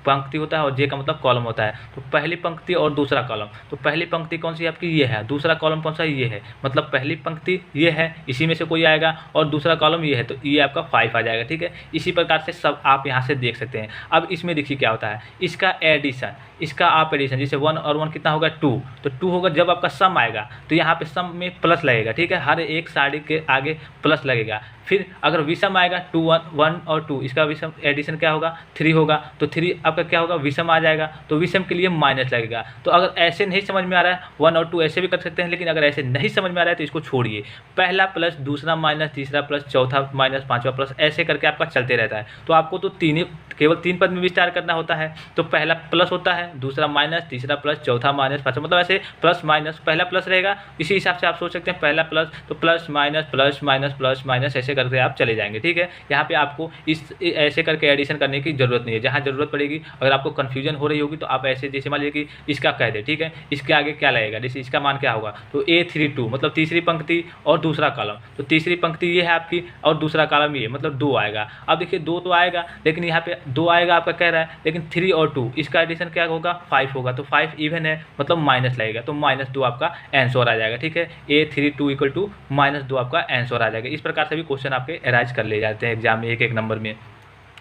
पंक्ति होता है और J का मतलब कॉलम होता है। तो पहली पंक्ति और दूसरा कॉलम, तो पहली पंक्ति कौन सी आपकी? ये है। दूसरा कॉलम कौन सा? ये है। मतलब पहली पंक्ति ये है, इसी में से कोई आएगा, और दूसरा कॉलम ये है, तो ये आपका 5 आ जाएगा, ठीक है। इसी प्रकार से सब आप यहाँ से देख सकते हैं। अब इसमें देखिए क्या होता है, इसका एडिशन, इसका आप एडिशन, जैसे 1 और 1 कितना होगा? 2, तो 2 होगा। जब आपका सम आएगा तो यहाँ पे सम में प्लस लगेगा, ठीक है, हर एक साड़ी के आगे प्लस लगेगा। फिर अगर विषम आएगा 2 1 और 2, इसका विषम एडिशन क्या होगा? 3 होगा, तो 3 आपका क्या होगा? विषम आ जाएगा, तो विषम के लिए माइनस लगेगा। तो अगर ऐसे नहीं समझ में आ रहा है, 1 और 2 ऐसे भी कर सकते हैं, लेकिन अगर ऐसे नहीं समझ में आ रहा है तो इसको छोड़िए। पहला प्लस, दूसरा माइनस, तीसरा प्लस, चौथा माइनस, पांचवा प्लस, ऐसे करके आपका चलते रहता है। तो आपको तो केवल 3 पद में विस्तार करना होता है। तो पहला प्लस होता है, दूसरा माइनस, तीसरा प्लस, चौथा माइनस, पांचवा, मतलब ऐसे प्लस माइनस, पहला प्लस रहेगा। इसी हिसाब से आप सोच सकते हैं पहला प्लस तो plus minus plus minus plus minus, ऐसे करके आप चले जाएंगे, ठीक है। यहाँ पे आपको इस ऐसे करके एडिशन करने की जरूरत नहीं है। जहाँ जरूरत पड़ेगी, अगर आपको कन्फ्यूजन हो रही होगी तो आप ऐसे, जैसे मान लीजिए कि इसका कह दे, ठीक है, इसके आगे क्या लगेगा, जैसे इसका मान क्या होगा, तो A32 मतलब तीसरी पंक्ति और दूसरा कॉलम, तो तीसरी पंक्ति ये है आपकी और दूसरा कॉलम ये, मतलब 2 आएगा। अब देखिए 2 तो आएगा, लेकिन यहाँ पे 2 आएगा आपका कह रहा है, लेकिन 3 और 2 इसका एडिशन क्या होगा? 5 होगा। तो 5 इवन है, मतलब माइनस लगेगा, तो -2 आपका आंसर आ जाएगा, ठीक है। A32 = -2 आपका आंसर आ जाएगा। इस प्रकार से भी क्वेश्चन आपके अराइज कर ले जाते हैं एग्जाम में, एक नंबर में।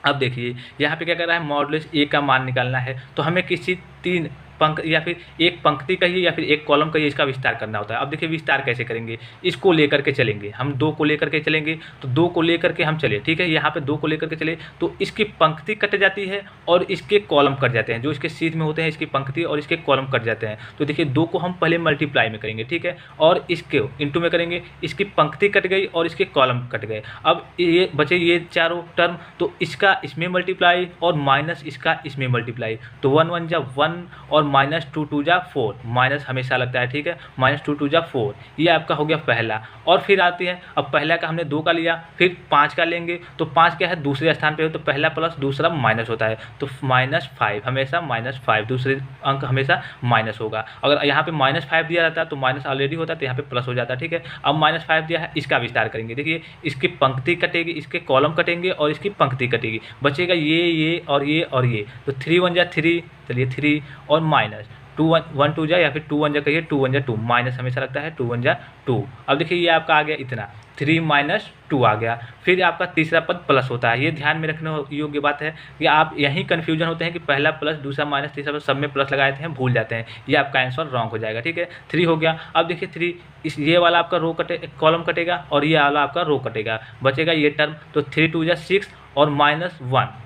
अब देखिए यहाँ पे क्या कर रहा है, मॉडुलस A का मान निकालना है, तो हमें किसी 3 पंक या फिर एक पंक्ति कहिए या फिर एक कॉलम कहिए, इसका विस्तार करना होता है। अब देखिए विस्तार कैसे करेंगे, इसको लेकर के चलेंगे हम, 2 को लेकर के चलेंगे, तो 2 को लेकर के हम चले, ठीक है। यहाँ पे 2 को लेकर के चले तो इसकी पंक्ति कट जाती है और इसके कॉलम कट जाते हैं। जो इसके सीध में होते हैं इसकी पंक्ति और इसके कॉलम कट जाते हैं। तो देखिए 2 को हम पहले मल्टीप्लाई में करेंगे, ठीक है, और इसके इंटू में करेंगे, इसकी पंक्ति कट गई और इसके कॉलम कट गए। अब ये बचे ये चारों टर्म, तो इसका इसमें मल्टीप्लाई और माइनस इसका इसमें मल्टीप्लाई, तो 1 1 जा 1 और -2 2 जा 4, माइनस हमेशा लगता है, ठीक है, -2 2 जा 4, ये आपका हो गया पहला। और फिर आती है, अब पहला का हमने 2 का लिया, फिर 5 का लेंगे, तो 5 क्या है? दूसरे स्थान पे हो, तो पहला प्लस दूसरा माइनस होता है, तो -5 हमेशा -5, दूसरे अंक हमेशा माइनस होगा। अगर यहाँ पे -5 दिया रहता है तो माइनस ऑलरेडी होता है, तो यहाँ पे प्लस हो जाता है, ठीक है। अब -5 दिया है, इसका विस्तार करेंगे, देखिए इसकी पंक्ति कटेगी, इसके कॉलम कटेंगे और इसकी पंक्ति कटेगी, बचेगा ये और ये और ये, तो 3 1 जा 3, चलिए 3 और माइनस 2 1 2 जा या फिर 2 1 जा कहिए, 2 1 जा 2, माइनस हमेशा लगता है, 2 1 जा 2। अब देखिए ये आपका आ गया इतना, 3 - 2 आ गया। फिर आपका तीसरा पद प्लस होता है। ये ध्यान में रखने योग्य बात है कि आप यहीं कन्फ्यूजन होते हैं कि पहला प्लस, दूसरा माइनस, तीसरा प्लस, सब में प्लस लगाए थे, भूल जाते हैं, ये आपका आंसर रॉन्ग हो जाएगा, ठीक है। 3 हो गया। अब देखिए 3 ये वाला आपका रो कॉलम कटेगा और ये वाला आपका रो कटेगा, बचेगा ये टर्म, तो 3 2 जा 6 और -1,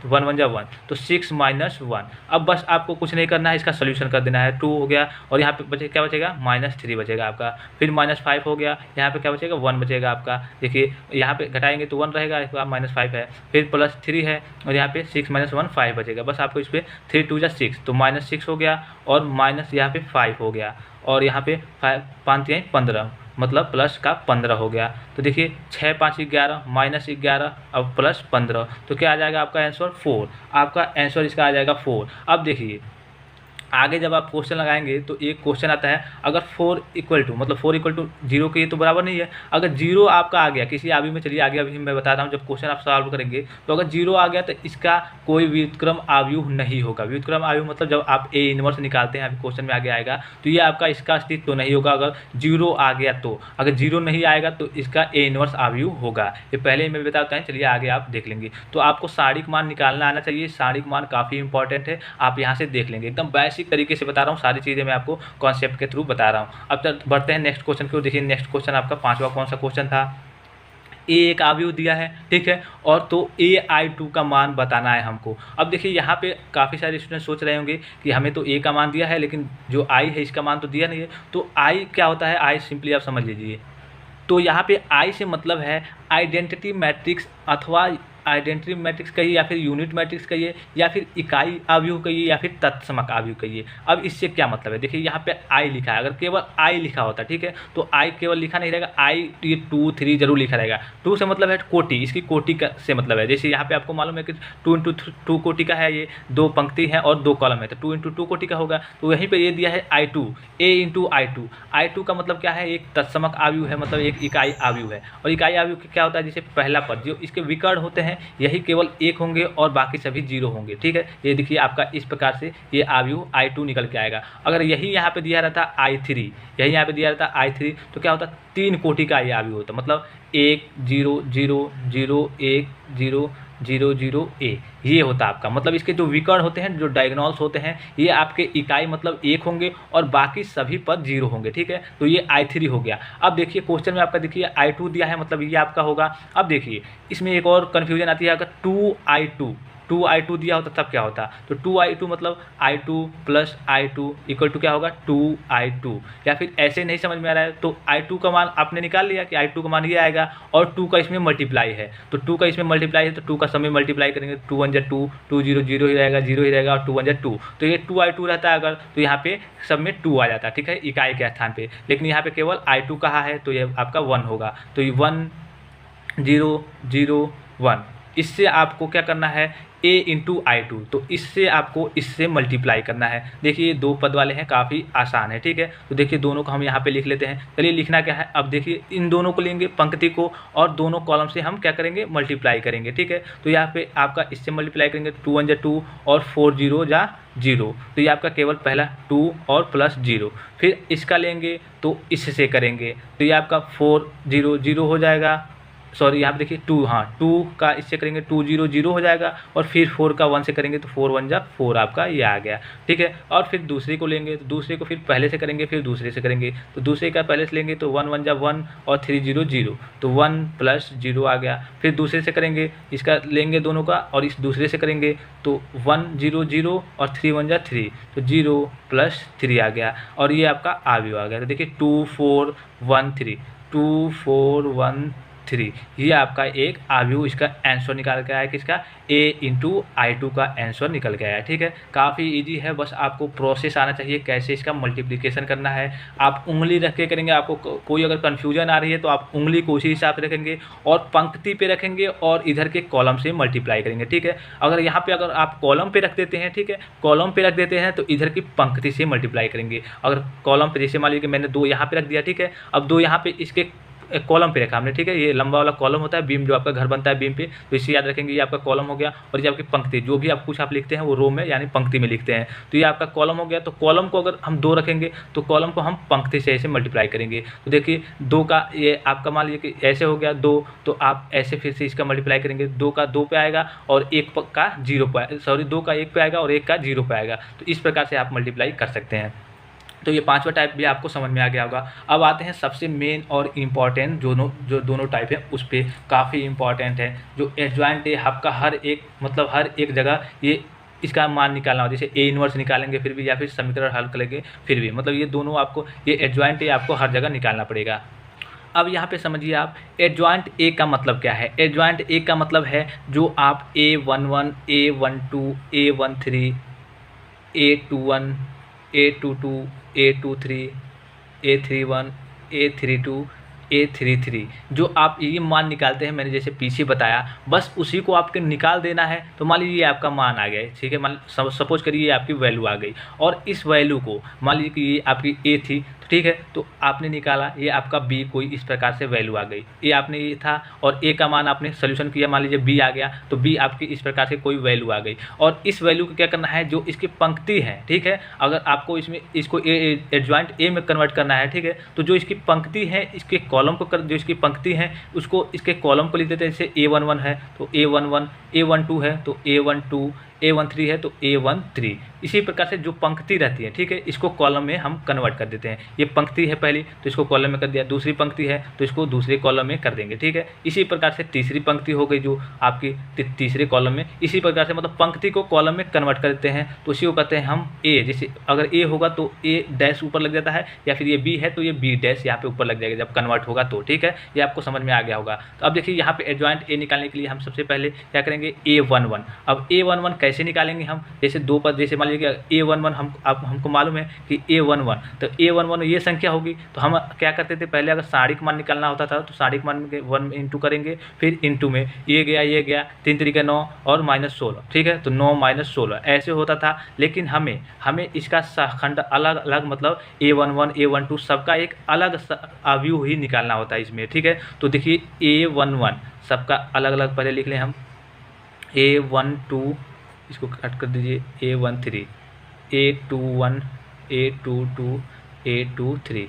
1 1 जा 1, तो 6 - 1। अब बस आपको कुछ नहीं करना है, इसका सोल्यूशन कर देना है। 2 हो गया और यहाँ पे क्या बचेगा? -3 बचेगा आपका। फिर -5 हो गया, यहाँ पे क्या बचेगा? 1 बचेगा आपका। देखिए यहाँ पे घटाएंगे तो 1 रहेगा, इसके बाद -5 है, फिर +3 है और यहाँ पे 6 - 1 5 बचेगा। बस आपको इस पर 3 2 जा 6, तो -6 हो गया और माइनस यहाँ पे 5 हो गया और यहाँ पे 5 3 15, मतलब प्लस का 15 हो गया। तो देखिए 6 5 11 -11 अब +15, तो क्या आ जाएगा आपका आंसर? 4। आपका आंसर इसका आ जाएगा 4। अब देखिए आगे जब आप क्वेश्चन लगाएंगे तो एक क्वेश्चन आता है, अगर 4 = मतलब 4 = 0 के ये तो बराबर नहीं है। अगर 0 आपका आ गया किसी आयु में, चलिए आगे अभी मैं बता रहा हूँ, जब क्वेश्चन आप सॉल्व करेंगे तो अगर 0 आ गया तो इसका कोई व्युत्क्रम आयु नहीं होगा। व्युत्क्रम आयु मतलब जब आप A 1 निकालते हैं, अभी क्वेश्चन में आगे आएगा, तो ये आपका इसका अस्तित्व तो नहीं होगा अगर 0 आ गया तो। अगर 0 नहीं आएगा तो इसका A 1 आयु होगा। ये पहले ही मैं बताता हूँ, चलिए आगे आप देख लेंगे। तो आपको सारणिक मान निकालना आना चाहिए। सारणिक मान काफ़ी इंपॉर्टेंट है, आप यहाँ से देख लेंगे, एकदम बेसिक बेसिक तरीके से बता रहा हूँ, सारी चीज़ें मैं आपको कॉन्सेप्ट के थ्रू बता रहा हूँ। अब तक बढ़ते हैं नेक्स्ट क्वेश्चन की ओर। देखिए नेक्स्ट क्वेश्चन आपका 5वां कौन सा क्वेश्चन था, ए एक अवयव दिया है, ठीक है, और तो AI2 का मान बताना है हमको। अब देखिए यहाँ पे काफ़ी सारे स्टूडेंट सोच रहे होंगे कि हमें तो ए का मान दिया है लेकिन जो आई है इसका मान तो दिया नहीं है। तो आई क्या होता है, आई सिंपली आप समझ लीजिए। तो यहाँ पे आई से मतलब है आइडेंटिटी मैट्रिक्स, अथवा आइडेंटिटी मैट्रिक्स कहिए या फिर यूनिट मैट्रिक्स कहिए या फिर इकाई अवयव कहिए या फिर तत्समक अवयव कहिए। अब इससे क्या मतलब है, देखिए यहाँ पे आई लिखा है, अगर केवल आई लिखा होता, ठीक है, तो आई केवल लिखा नहीं रहेगा, आई ये 2 3 जरूर लिखा रहेगा। 2 से मतलब है कोटि, इसकी कोटि का से मतलब है, जैसे यहाँ पे आपको मालूम है कि 2 × 2 कोटि का है, ये 2 पंक्ति है और 2 कॉलम है, तो 2 × 2 कोटि का होगा। तो यहीं पे ये दिया है I2, A × I2। I2 का मतलब क्या है, एक तत्समक अवयव है, मतलब एक इकाई अवयव है। और इकाई अवयव क्या होता है, जैसे पहला पद जो इसके विकर्ण होते हैं यही केवल 1 होंगे और बाकी सभी 0 होंगे, ठीक है। ये देखिए आपका इस प्रकार से ये अवयव I2 निकल के आएगा। अगर यही यहाँ पे दिया रहता I3, यही यहाँ पे दिया रहता I3, तो क्या होता, 3 कोटि का ये अवयव होता, मतलब 1 0 0 0 1 0 0 0 A ये होता आपका। मतलब इसके जो विकर्ण होते हैं, जो डायगोनल्स होते हैं, ये आपके इकाई मतलब 1 होंगे और बाकी सभी पद 0 होंगे, ठीक है। तो ये I3 हो गया। अब देखिए क्वेश्चन में आपका देखिए I2 दिया है, मतलब ये आपका होगा। अब देखिए इसमें एक और कन्फ्यूजन आती है, अगर 2I2 दिया होता तब क्या होता, तो 2I2 मतलब I2 + I2 = क्या होगा 2I2। या फिर ऐसे नहीं समझ में आ रहा है तो I2 का मान आपने निकाल लिया कि I2 का मान ये आएगा और 2 का इसमें मल्टीप्लाई है, तो 2 का इसमें मल्टीप्लाई है तो 2 का सब में मल्टीप्लाई करेंगे, 2 1 2 2 0 0 ही रहेगा, 0 ही रहेगा, और 2 1 2, तो ये 2I2 रहता है अगर, तो यहाँ पे सब में 2 आ जाता है, ठीक है, इकाई के स्थान पे। लेकिन यहाँ पे केवल I2 कहा है तो ये आपका 1 होगा, तो ये 1 0 0 1। इससे आपको क्या करना है, A × I2, तो इससे आपको इससे मल्टीप्लाई करना है। देखिए ये 2 पद वाले हैं, काफ़ी आसान है, ठीक है। तो देखिए दोनों को हम यहाँ पे लिख लेते हैं। चलिए लिखना क्या है, अब देखिए इन दोनों को लेंगे पंक्ति को और दोनों कॉलम से हम क्या करेंगे, मल्टीप्लाई करेंगे, ठीक है। तो यहाँ पे आपका इससे मल्टीप्लाई करेंगे, 2 1 2 और 4 0 0, तो ये आपका केवल पहला 2 और +0। फिर इसका लेंगे तो इससे करेंगे तो ये आपका 4 0 0 हो जाएगा, सॉरी यहाँ पे देखिए 2, हाँ 2 का इससे करेंगे 2 0 0 हो जाएगा, और फिर 4 का 1 से करेंगे तो 4 1 4 आपका ये आ गया, ठीक है। और फिर दूसरे को लेंगे तो दूसरे को फिर पहले से करेंगे, फिर दूसरे से करेंगे तो दूसरे का पहले से लेंगे तो 1 1 1 और 3 0 0, तो 1 + 0 आ गया। फिर दूसरे से करेंगे, इसका लेंगे दोनों का और इस दूसरे से करेंगे तो 1 0 0 और 3 1 3, तो 0 + 3 आ गया, और ये आपका अवयव आ गया। तो देखिए 2 4 1 3, 2 4 1 3, ये आपका एक अवयव, इसका आंसर निकाल के आया, किसका, A × I2 का आंसर निकल के आया, ठीक है। काफ़ी इजी है, बस आपको प्रोसेस आना चाहिए कैसे इसका मल्टीप्लिकेशन करना है। आप उंगली रख के करेंगे, आपको कोई अगर कन्फ्यूजन आ रही है तो आप उंगली को उसी हिसाब से रखेंगे और पंक्ति पे रखेंगे और इधर के कॉलम से मल्टीप्लाई करेंगे, ठीक है। अगर यहाँ पे अगर आप कॉलम पे रख देते हैं, ठीक है, कॉलम पे रख देते हैं तो इधर की पंक्ति से मल्टीप्लाई करेंगे। अगर कॉलम पे, जैसे मान लीजिए कि मैंने 2 यहाँ पे रख दिया, ठीक है, अब 2 यहाँ पे इसके कॉलम पे रखा हमने, ठीक है। ये लंबा वाला कॉलम होता है, बीम जो आपका घर बनता है बीम पे, तो इसे याद रखेंगे, ये आपका कॉलम हो गया। और ये आपकी पंक्ति, जो भी आप कुछ आप लिखते हैं वो रो में यानी पंक्ति में लिखते हैं, तो ये आपका कॉलम हो गया। तो कॉलम को अगर हम 2 रखेंगे तो कॉलम को हम पंक्ति से ऐसे मल्टीप्लाई करेंगे। तो देखिए 2 का ये आपका मान लीजिए कि ऐसे हो गया 2, तो आप ऐसे फिर से इसका मल्टीप्लाई करेंगे, 2 का 2 पे आएगा और 1 का 0 पे, सॉरी 2 का 1 पे आएगा और 1 का 0 पे आएगा। तो इस प्रकार से आप मल्टीप्लाई कर सकते हैं। तो ये 5वां टाइप भी आपको समझ में आ गया होगा। अब आते हैं सबसे मेन और इम्पॉर्टेंट जो दोनों टाइप है उस पर, काफ़ी इम्पॉर्टेंट है। जो एडजॉइंट है आपका हर एक, मतलब हर एक जगह ये इसका मान निकालना हो, जैसे A 1 निकालेंगे फिर भी, या फिर समीकरण हल करेंगे फिर भी, मतलब ये दोनों आपको, ये एडजॉइंट है आपको हर जगह निकालना पड़ेगा। अब यहाँ पे समझिए आप एडजॉइंट A का मतलब क्या है। एडजॉइंट A का मतलब है जो आप A11 A12 A13 A21 A22 A23 A31 A32 A33 जो आप ये मान निकालते हैं, मैंने जैसे पीछे बताया, बस उसी को आपके निकाल देना है। तो मान लीजिए ये आपका मान आ गया है, ठीक है, मान सपोज करिए ये आपकी वैल्यू आ गई, और इस वैल्यू को मान लीजिए कि ये आपकी A थी, ठीक है, तो आपने निकाला, ये आपका B कोई इस प्रकार से वैल्यू आ गई, ये आपने ये था और A का मान आपने सोल्यूशन किया, मान लीजिए B आ गया, तो B आपकी इस प्रकार से कोई वैल्यू आ गई। और इस वैल्यू को क्या करना है, जो इसकी पंक्ति है, ठीक है, अगर आपको इसमें इसको एडजॉइंट A में कन्वर्ट करना है, ठीक है, तो जो इसकी पंक्ति है इसके कॉलम को जो इसकी पंक्ति है उसको इसके कॉलम को लिख देते हैं। जैसे A11 है तो A11, A12 है तो A12, A13 है तो A13। इसी प्रकार से जो पंक्ति रहती है, ठीक है, इसको कॉलम में हम कन्वर्ट कर देते हैं। ये पंक्ति है पहली तो इसको कॉलम में कर दिया, दूसरी पंक्ति है तो इसको दूसरे कॉलम में कर देंगे, ठीक है। इसी प्रकार से तीसरी पंक्ति हो गई जो आपकी तीसरे कॉलम में, इसी प्रकार से मतलब पंक्ति को कॉलम में कन्वर्ट कर देते हैं। तो इसी को कहते हैं हम ए। जैसे अगर ए होगा तो ए डैश ऊपर लग जाता है, या फिर ये बी है तो ये बी डैश यहाँ पे ऊपर लग जाएगा जब कन्वर्ट होगा तो, ठीक है। ये आपको समझ में आ गया होगा। तो अब देखिए यहाँ पे एडजॉइंट ए निकालने के लिए हम सबसे पहले क्या करेंगे, A11। अब A11 कैसे निकालेंगे हम, जैसे दो पद, जैसे मान लीजिए A11 हमको मालूम है कि A11, तो A11 ये संख्या होगी। तो हम क्या करते थे पहले, अगर सारिक मान निकालना होता था तो सारिक मान के 1 इंटू करेंगे, फिर इंटू में ये गया 3 तरीके 9 और -16, ठीक है। तो 9 - 16 ऐसे होता था। लेकिन हमें इसका खंड अलग अलग, मतलब A11 A12 सबका एक अलग व्यू ही निकालना होता है इसमें, ठीक है। तो देखिए A11 सबका अलग अलग पहले लिख लें हम। A12 इसको कट कर दीजिए, A13, A21, A22, A23,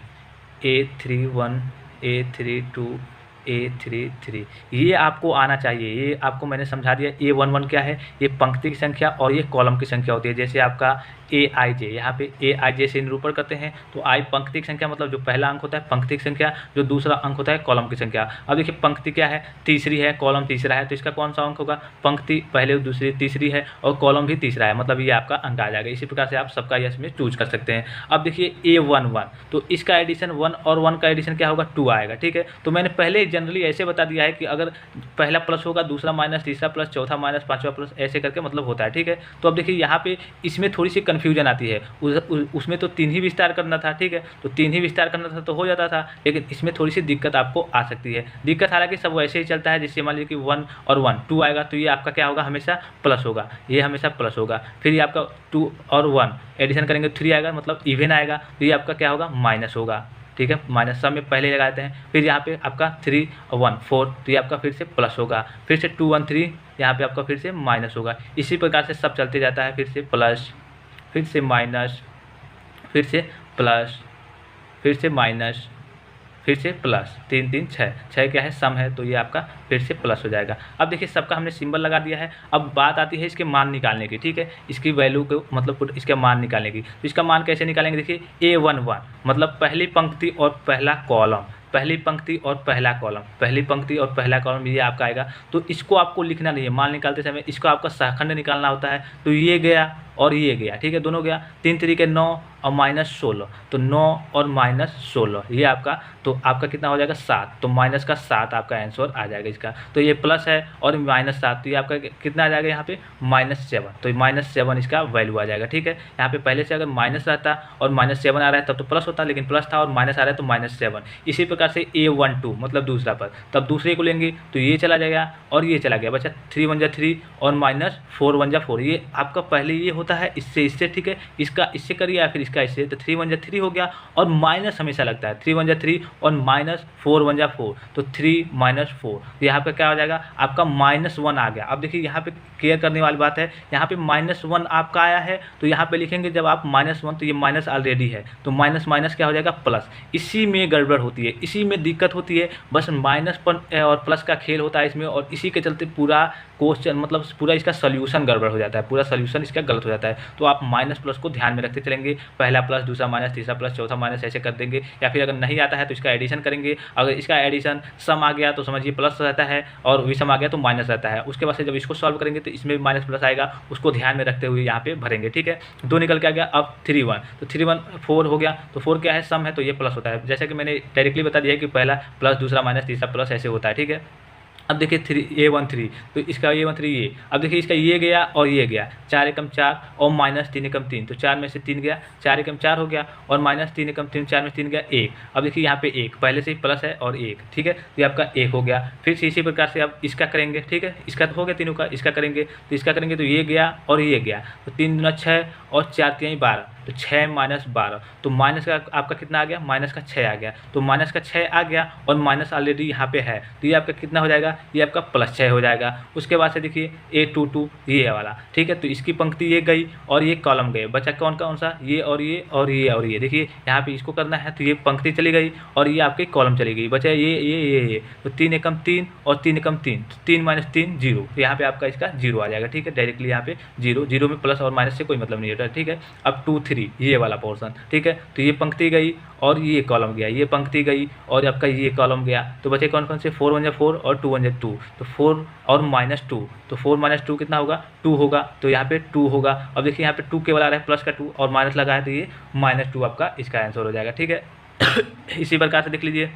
A31, A32, A33, ये आपको आना चाहिए। ये आपको मैंने समझा दिया। A11 क्या है, ये पंक्ति की संख्या और ये कॉलम की संख्या होती है। जैसे आपका AIJ, यहाँ पे AIJ से निरूपण करते हैं तो I पंक्ति की संख्या, मतलब जो पहला अंक होता है पंक्ति की संख्या, जो दूसरा अंक होता है कॉलम की संख्या। अब देखिए पंक्ति क्या है, तीसरी है, कॉलम तीसरा है, तो इसका कौन सा अंक होगा, पंक्ति पहले दूसरी तीसरी है और कॉलम भी तीसरा है, मतलब ये आपका अंक आ जाएगा। इसी प्रकार से आप सबका इसमें चूज कर सकते हैं। अब देखिए A11, तो इसका एडिशन 1 और 1 का एडिशन क्या होगा, 2 आएगा, ठीक है। तो मैंने पहले जनरली ऐसे बता दिया है कि अगर पहला प्लस होगा, दूसरा माइनस, तीसरा प्लस, चौथा माइनस, पांचवा प्लस, ऐसे करके मतलब होता है, ठीक है। तो अब देखिए यहाँ पे इसमें थोड़ी सी कन्फ्यूजन आती है। उसमें तो 3 ही विस्तार करना था, ठीक है, तो 3 ही विस्तार करना था तो हो जाता था। लेकिन इसमें थोड़ी सी दिक्कत आपको आ सकती है। दिक्कत हालांकि सब वैसे ही चलता है। जैसे मान लीजिए कि 1 और 1 2 आएगा तो ये आपका क्या होगा, हमेशा प्लस होगा, ये हमेशा प्लस होगा। फिर ये आपका 2 और 1 एडिशन करेंगे 3 आएगा, मतलब इवन आएगा, तो ये आपका क्या होगा, माइनस होगा, ठीक है। माइनस सब में पहले लगाते हैं। फिर यहाँ पे आपका 3 और 1 4, तो ये आपका फिर से प्लस होगा। फिर से 2 1 3, यहाँ पे आपका फिर से माइनस होगा। इसी प्रकार से सब चलते जाता है। फिर से प्लस, फिर से माइनस, फिर से प्लस, फिर से माइनस, फिर से प्लस, 3 3 6 6 क्या है, सम है, तो ये आपका फिर से प्लस हो जाएगा। अब देखिए सबका हमने सिंबल लगा दिया है। अब बात आती है इसके मान निकालने की, ठीक है, इसकी वैल्यू को मतलब इसका मान निकालने की। तो इसका मान कैसे निकालेंगे, देखिए A11 मतलब पहली पंक्ति और पहला कॉलम, पहली पंक्ति और पहला कॉलम, पहली पंक्ति और पहला कॉलम, ये आपका आएगा। तो इसको आपको लिखना नहीं है, मान निकालते समय इसको आपका सहखंड निकालना होता है। तो ये गया और ये गया, ठीक है, दोनों गया। 3 तरीके 9 और -16, तो 9 और -16 ये आपका, तो आपका कितना हो जाएगा 7, तो माइनस का 7 आपका आंसर आ जाएगा इसका। तो ये प्लस है और -7, तो ये आपका कितना आ जाएगा यहाँ पे -7, तो -7 इसका वैल्यू आ जाएगा, ठीक है। यहाँ पे पहले से अगर माइनस रहता और -7 आ रहा है तब तो प्लस होता, लेकिन प्लस था और माइनस आ रहा है तो -7। इसी प्रकार से A12 मतलब दूसरा पद, तब दूसरे को लेंगे तो ये चला जाएगा और ये चला गया, बचा 3 1 जा 3 और -4 1 जा 4। ये आपका पहले ये होता है इससे, ठीक है, इसका इससे करिए या फिर इसका इससे, तो 3 1 जा 3 हो गया और माइनस हमेशा लगता है। 3 1 जा 3 और -4 1 जा 4, तो 3 -4, यहाँ पे क्या हो जाएगा आपका -1 आ गया। अब देखिए यहाँ पे केयर करने वाली बात है, यहाँ पे -1 आपका आया है तो यहाँ पे लिखेंगे जब आप -1, तो ये माइनस ऑलरेडी है, तो माइनस माइनस क्या हो जाएगा प्लस। इसी में गड़बड़ होती है, इसी में दिक्कत होती है, बस माइनस और प्लस का खेल होता है इसमें, और इसी के चलते पूरा क्वेश्चन मतलब पूरा इसका सॉल्यूशन गड़बड़ हो जाता है, पूरा सॉल्यूशन इसका गलत हो जाता है। तो आप माइनस प्लस को ध्यान में रखते चलेंगे, पहला प्लस, दूसरा माइनस, तीसरा प्लस, चौथा माइनस, ऐसे कर देंगे। या फिर अगर नहीं आता है तो इसका एडिशन करेंगे। अगर इसका एडिशन सम आ गया तो समझिए प्लस रहता है, और विषम आ गया तो माइनस रहता है। उसके बाद से जब इसको सॉल्व करेंगे तो इसमें भी माइनस प्लस आएगा, उसको ध्यान में रखते हुए यहाँ पे भरेंगे, ठीक है। 2 निकल के आ गया। अब 3 1, तो 3 1 4 हो गया, तो 4 क्या है, सम है, तो ये प्लस होता है। जैसे कि मैंने डायरेक्टली बता दिया है कि पहला प्लस, दूसरा माइनस, तीसरा प्लस, ऐसे होता है, ठीक है। अब देखिए A13, तो इसका A13 ये, अब देखिए इसका ये गया और ये गया, 4 एकम 4 और -3 एकम 3, तो 4 में से 3 गया, 4 एकम 4 हो गया और -3 एकम 3, 4 में 3 गया 1। अब देखिए यहाँ पे 1 पहले से ही प्लस है और 1, ठीक है, तो ये आपका 1 हो गया। फिर से इसी प्रकार से अब इसका करेंगे, ठीक है, इसका तो हो गया तीनों का, इसका करेंगे तो इसका करेंगे तो ये गया और ये गया, तो 3 दूना 6 और 4 3 12, तो 6 माइनस 12, तो माइनस का आपका कितना आ गया, माइनस का 6 आ गया। तो माइनस का 6 आ गया और माइनस ऑलरेडी यहाँ पे है, तो ये आपका कितना हो जाएगा, ये आपका +6 हो जाएगा। उसके बाद से देखिए A22 ये वाला, ठीक है। तो इसकी पंक्ति ये गई और ये कॉलम गए, बचा कौन कौन सा, ये और ये और ये और ये। देखिए यहाँ पे इसको करना है, तो ये पंक्ति चली गई और ये आपकी कॉलम चली गई, बचा ये। तो 3 एकम 3 और 3 एकम 3, 3 माइनस 3 0, तो यहाँ पे आपका इसका 0 आ जाएगा, ठीक है। डायरेक्टली यहाँ पे 0, 0 में प्लस और माइनस से कोई मतलब नहीं होता, ठीक है। अब 2 3 ये वाला पोर्शन, ठीक है। तो ये पंक्ति गई और ये कॉलम गया, ये पंक्ति गई और आपका ये कॉलम गया। तो बचे कौन कौन से, 4 1 4 और 2 1 2, तो 4 और -2, तो 4 - 2 कितना होगा, 2 होगा। तो यहाँ पे 2 होगा। अब देखिए यहाँ पे 2 केवल आ रहा है, प्लस का 2 और माइनस लगा है, तो ये -2 आपका इसका आंसर हो जाएगा, ठीक है। इसी प्रकार से देख लीजिए,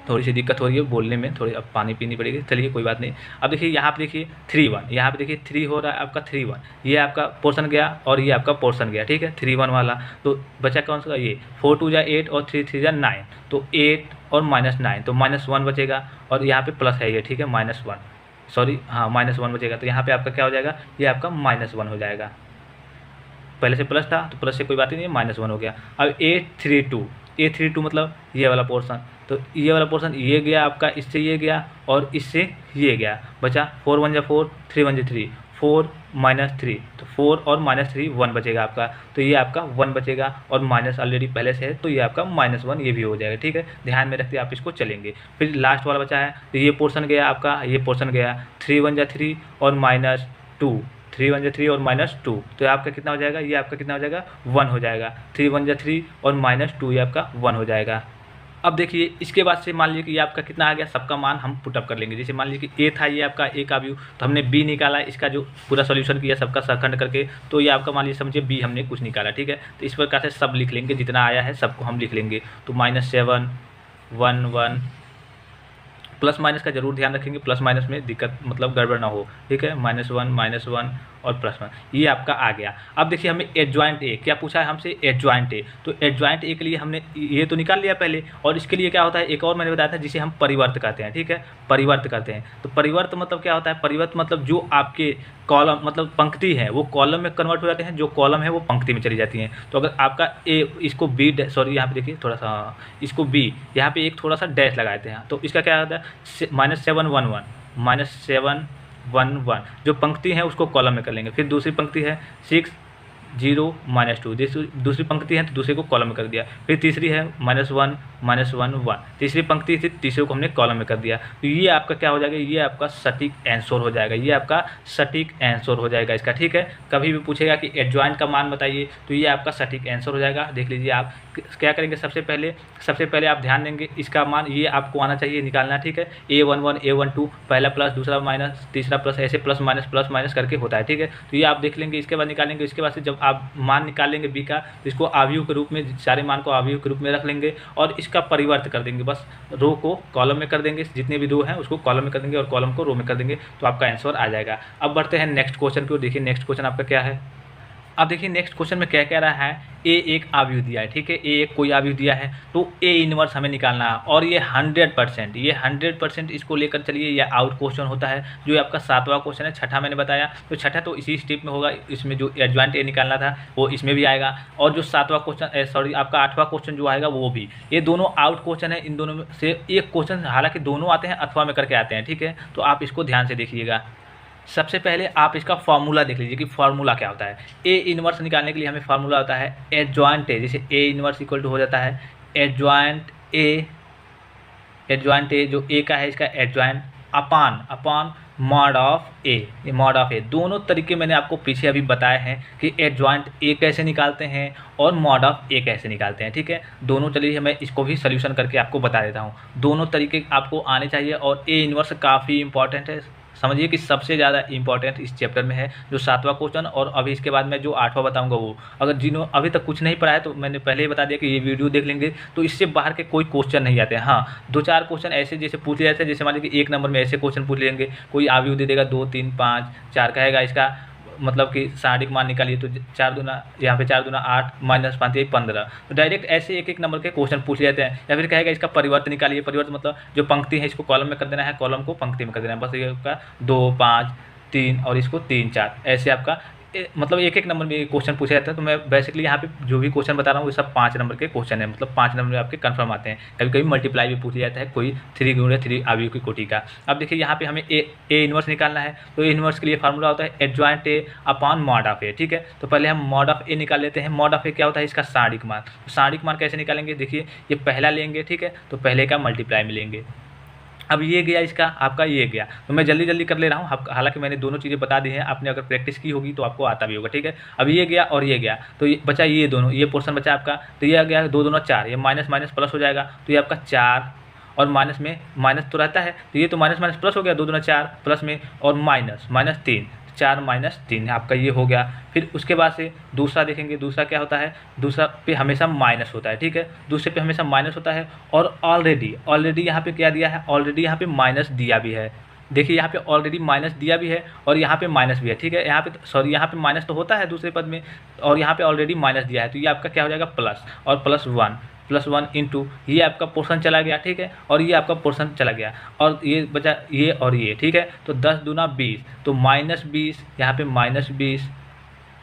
थोड़ी सी दिक्कत हो रही है बोलने में, थोड़ी अब पानी पीनी पड़ेगी, चलिए कोई बात नहीं। अब देखिए यहाँ पे देखिए 3 1, यहाँ पे देखिए 3 हो रहा है आपका 3 1, ये आपका पोर्शन गया और ये आपका पोर्शन गया, ठीक है, 3 1 वाला। तो बचा कौन सा, ये 4 2 जा 8 और 3 3 जा 9, तो 8 और -9, तो -1 बचेगा और यहाँ पे प्लस है ये, ठीक है, -1, सॉरी हाँ -1 बचेगा। तो यहाँ पे आपका क्या हो जाएगा, ये आपका -1 हो जाएगा। पहले से प्लस था तो प्लस से कोई बात ही नहीं, -1 हो गया। अब A32 मतलब ये वाला पोर्शन, तो ये वाला पोर्शन ये गया आपका, इससे ये गया और इससे ये गया, बचा 4 1 जा 4, 3 1 जा 3, 4 -3, तो 4 और -3 1 बचेगा आपका। तो ये आपका 1 बचेगा और माइनस ऑलरेडी पहले से है, तो ये आपका -1 ये भी हो जाएगा, ठीक है। ध्यान में रखते आप इसको चलेंगे। फिर लास्ट वाला बचा है, तो ये पोर्शन गया आपका, ये पोर्शन गया 3 1 जा 3 और -2, 3 1 जा 3 और -2, तो आपका कितना हो जाएगा, ये आपका कितना हो जाएगा, 1 हो जाएगा। 3 1 जा 3 और -2 ये आपका 1 हो जाएगा। अब देखिए इसके बाद से मान लीजिए कि ये आपका कितना आ गया, सबका मान हम पुटअप कर लेंगे। जैसे मान लीजिए कि A था, ये आपका A का व्यू, तो हमने B निकाला, इसका जो पूरा सॉल्यूशन किया सबका सरखंड करके, तो ये आपका मान लीजिए समझिए B हमने कुछ निकाला, ठीक है। तो इस प्रकार से सब लिख लेंगे, जितना आया है सबको हम लिख लेंगे। तो -7 1 1, प्लस माइनस का जरूर ध्यान रखेंगे, प्लस माइनस में दिक्कत मतलब गड़बड़ ना हो, ठीक है। -1 और +1 ये आपका आ गया। अब देखिए हमें एडजॉइंट ए क्या पूछा है हमसे, एडजॉइंट ए। तो एडजॉइंट ए के लिए हमने ये तो निकाल लिया पहले, और इसके लिए क्या होता है, एक और मैंने बताया था जिसे हम परिवर्त कहते हैं, ठीक है, परिवर्त करते हैं। तो परिवर्त मतलब क्या होता है, परिवर्त मतलब जो आपके कॉलम मतलब पंक्ति है वो कॉलम में कन्वर्ट हो जाते हैं, जो कॉलम है वो पंक्ति में चली जाती हैं। तो अगर आपका ए, इसको बी, सॉरी यहाँ पे देखिए थोड़ा सा, इसको बी, यहाँ पे एक थोड़ा सा डैश लगाते हैं, तो इसका क्या होता है, -7 1 1, -7 1 1, जो पंक्ति है उसको कॉलम में कर लेंगे। फिर दूसरी पंक्ति है 6 0 -2, दूसरी पंक्ति है तो दूसरे को कॉलम में कर दिया। फिर तीसरी है -1 -1 1, तीसरी पंक्ति थी, तीसरे को हमने कॉलम में कर दिया। तो ये आपका क्या हो जाएगा, ये आपका सटीक आंसर हो जाएगा, ये आपका सटीक आंसर हो जाएगा इसका, ठीक है। कभी भी पूछेगा कि एडजॉइंट का मान बताइए, तो ये आपका सटीक आंसर हो जाएगा। देख लीजिए आप क्या करेंगे, सबसे पहले आप ध्यान देंगे इसका मान ये आपको आना चाहिए निकालना, ठीक है। A11 A12 पहला प्लस दूसरा माइनस तीसरा प्लस, ऐसे प्लस माइनस करके होता है, ठीक है। तो ये आप देख लेंगे, इसके बाद निकालेंगे। इसके बाद से जब आप मान निकाल लेंगे बी का, तो इसको आव्यूह के रूप में, सारे मान को आव्यूह के रूप में रख लेंगे और इसका परिवर्त कर देंगे। बस रो को कॉलम में कर देंगे, जितने भी रो हैं उसको कॉलम में कर देंगे और कॉलम को रो में कर देंगे, तो आपका आंसर आ जाएगा। अब बढ़ते हैं नेक्स्ट क्वेश्चन की ओर। देखिए नेक्स्ट क्वेश्चन आपका क्या है। अब देखिए नेक्स्ट क्वेश्चन में क्या कह रहा है, ए एक आव्यूह दिया है, ठीक है, ए एक कोई आव्यूह दिया है, तो ए इनवर्स हमें निकालना है और ये 100% इसको लेकर चलिए। ये आउट क्वेश्चन होता है, जो आपका 7वां क्वेश्चन है। छठा मैंने बताया, तो छठा तो इसी स्टेप में होगा, इसमें जो एडजॉइंट ए निकालना था वो इसमें भी आएगा, और जो 7वां क्वेश्चन सॉरी आपका 8वां क्वेश्चन जो आएगा वो भी। ये दोनों आउट क्वेश्चन है, इन दोनों में से एक क्वेश्चन, हालांकि दोनों आते हैं अथवा में करके आते हैं, ठीक है। तो आप इसको ध्यान से देखिएगा। सबसे पहले आप इसका फार्मूला देख लीजिए कि फार्मूला क्या होता है। ए इनवर्स निकालने के लिए हमें फार्मूला होता है एडजॉइंट ए, जैसे ए इनवर्स इक्वल टू हो जाता है एडजॉइंट ए, जो ए का है इसका एडजॉइंट अपान मॉड ऑफ ए। ये मॉड ऑफ ए, दोनों तरीके मैंने आपको पीछे अभी बताए हैं कि एडजॉइंट ए कैसे निकालते हैं और मॉड ऑफ ए कैसे निकालते हैं, ठीक है। दोनों चलिए मैं इसको भी सोल्यूशन करके आपको बता देता हूँ। दोनों तरीके आपको आने चाहिए और ए इनवर्स काफ़ी इंपॉर्टेंट है। समझिए कि सबसे ज़्यादा इंपॉर्टेंट इस चैप्टर में है जो 7वां क्वेश्चन, और अभी इसके बाद मैं जो 8वां बताऊंगा वो। अगर जिन्होंने अभी तक कुछ नहीं पढ़ा है तो मैंने पहले ही बता दिया कि ये वीडियो देख लेंगे तो इससे बाहर के कोई क्वेश्चन नहीं आते हैं। हाँ, 2-4 क्वेश्चन ऐसे जैसे पूछ लिया जाते हैं, जैसे मान लीजिए कि 1 नंबर में ऐसे क्वेश्चन पूछ लेंगे, कोई आव्यूह दे देगा 2 3 5 4 कहेगा इसका मतलब कि सारणिक मान निकालिए, तो 4 दूना यहाँ पे 4 दूना 8 -5 यही 15, तो डायरेक्ट ऐसे एक नंबर के क्वेश्चन पूछ लेते हैं। या फिर कहेगा इसका परिवर्त निकालिए, परिवर्त मतलब जो पंक्ति है इसको कॉलम में कर देना है, कॉलम को पंक्ति में कर देना है, बस ये आपका 2 5 3 और इसको 3 4 ऐसे आपका मतलब एक एक नंबर में क्वेश्चन पूछा जाता है। तो मैं बेसिकली यहाँ पे जो भी क्वेश्चन बता रहा हूँ वो सब 5 नंबर के क्वेश्चन है, मतलब 5 नंबर में आपके कंफर्म आते हैं। कभी कभी मल्टीप्लाई भी पूछ जाता है, कोई 3 गुणे 3 अवयव की कोटि का। अब देखिए यहाँ पे हमें ए इनवर्स निकालना है, तो ए इनवर्स के लिए फार्मूला होता है adjoint A upon mod of A, ठीक है। तो पहले हम मॉड ऑफ ए निकाल लेते हैं। मॉड ऑफ ए क्या होता है, इसका सारणिक मान। तो सारणिक मान कैसे निकालेंगे, देखिए ये पहला लेंगे, ठीक है, तो पहले का मल्टीप्लाई में लेंगे। अब ये गया इसका, आपका ये गया, तो मैं जल्दी जल्दी कर ले रहा हूँ, हालांकि मैंने दोनों चीज़ें बता दी हैं, आपने अगर प्रैक्टिस की होगी तो आपको आता भी होगा, ठीक है। अब ये गया और ये गया, तो ये बचा, ये दोनों, ये पोर्शन बचा आपका, तो ये आ गया 2 दूना 4, ये माइनस माइनस प्लस हो जाएगा, तो ये आपका 4 और माइनस में माइनस तो रहता है, तो ये तो माइनस माइनस प्लस हो गया, 2 दूना 4 प्लस में और माइनस माइनस 3, 4 माइनस 3 आपका ये हो गया। फिर उसके बाद से दूसरा देखेंगे, दूसरा क्या होता है, दूसरा पे हमेशा माइनस होता है, ठीक है, दूसरे पे हमेशा माइनस होता है। और ऑलरेडी यहाँ पे क्या दिया है, ऑलरेडी यहाँ पे माइनस दिया भी है, देखिए यहाँ पे ऑलरेडी माइनस दिया भी है और यहाँ पे माइनस भी है, ठीक है। यहाँ पे सॉरी, यहाँ पे माइनस तो होता है दूसरे पद में, और यहाँ पे ऑलरेडी माइनस दिया है, तो ये आपका क्या हो जाएगा प्लस, और +1 इंटू ये आपका पोर्शन चला गया, ठीक है, और ये आपका पोर्शन चला गया, और ये बचा ये और ये, ठीक है। तो 10 दूना 20, तो -20, यहाँ पे -20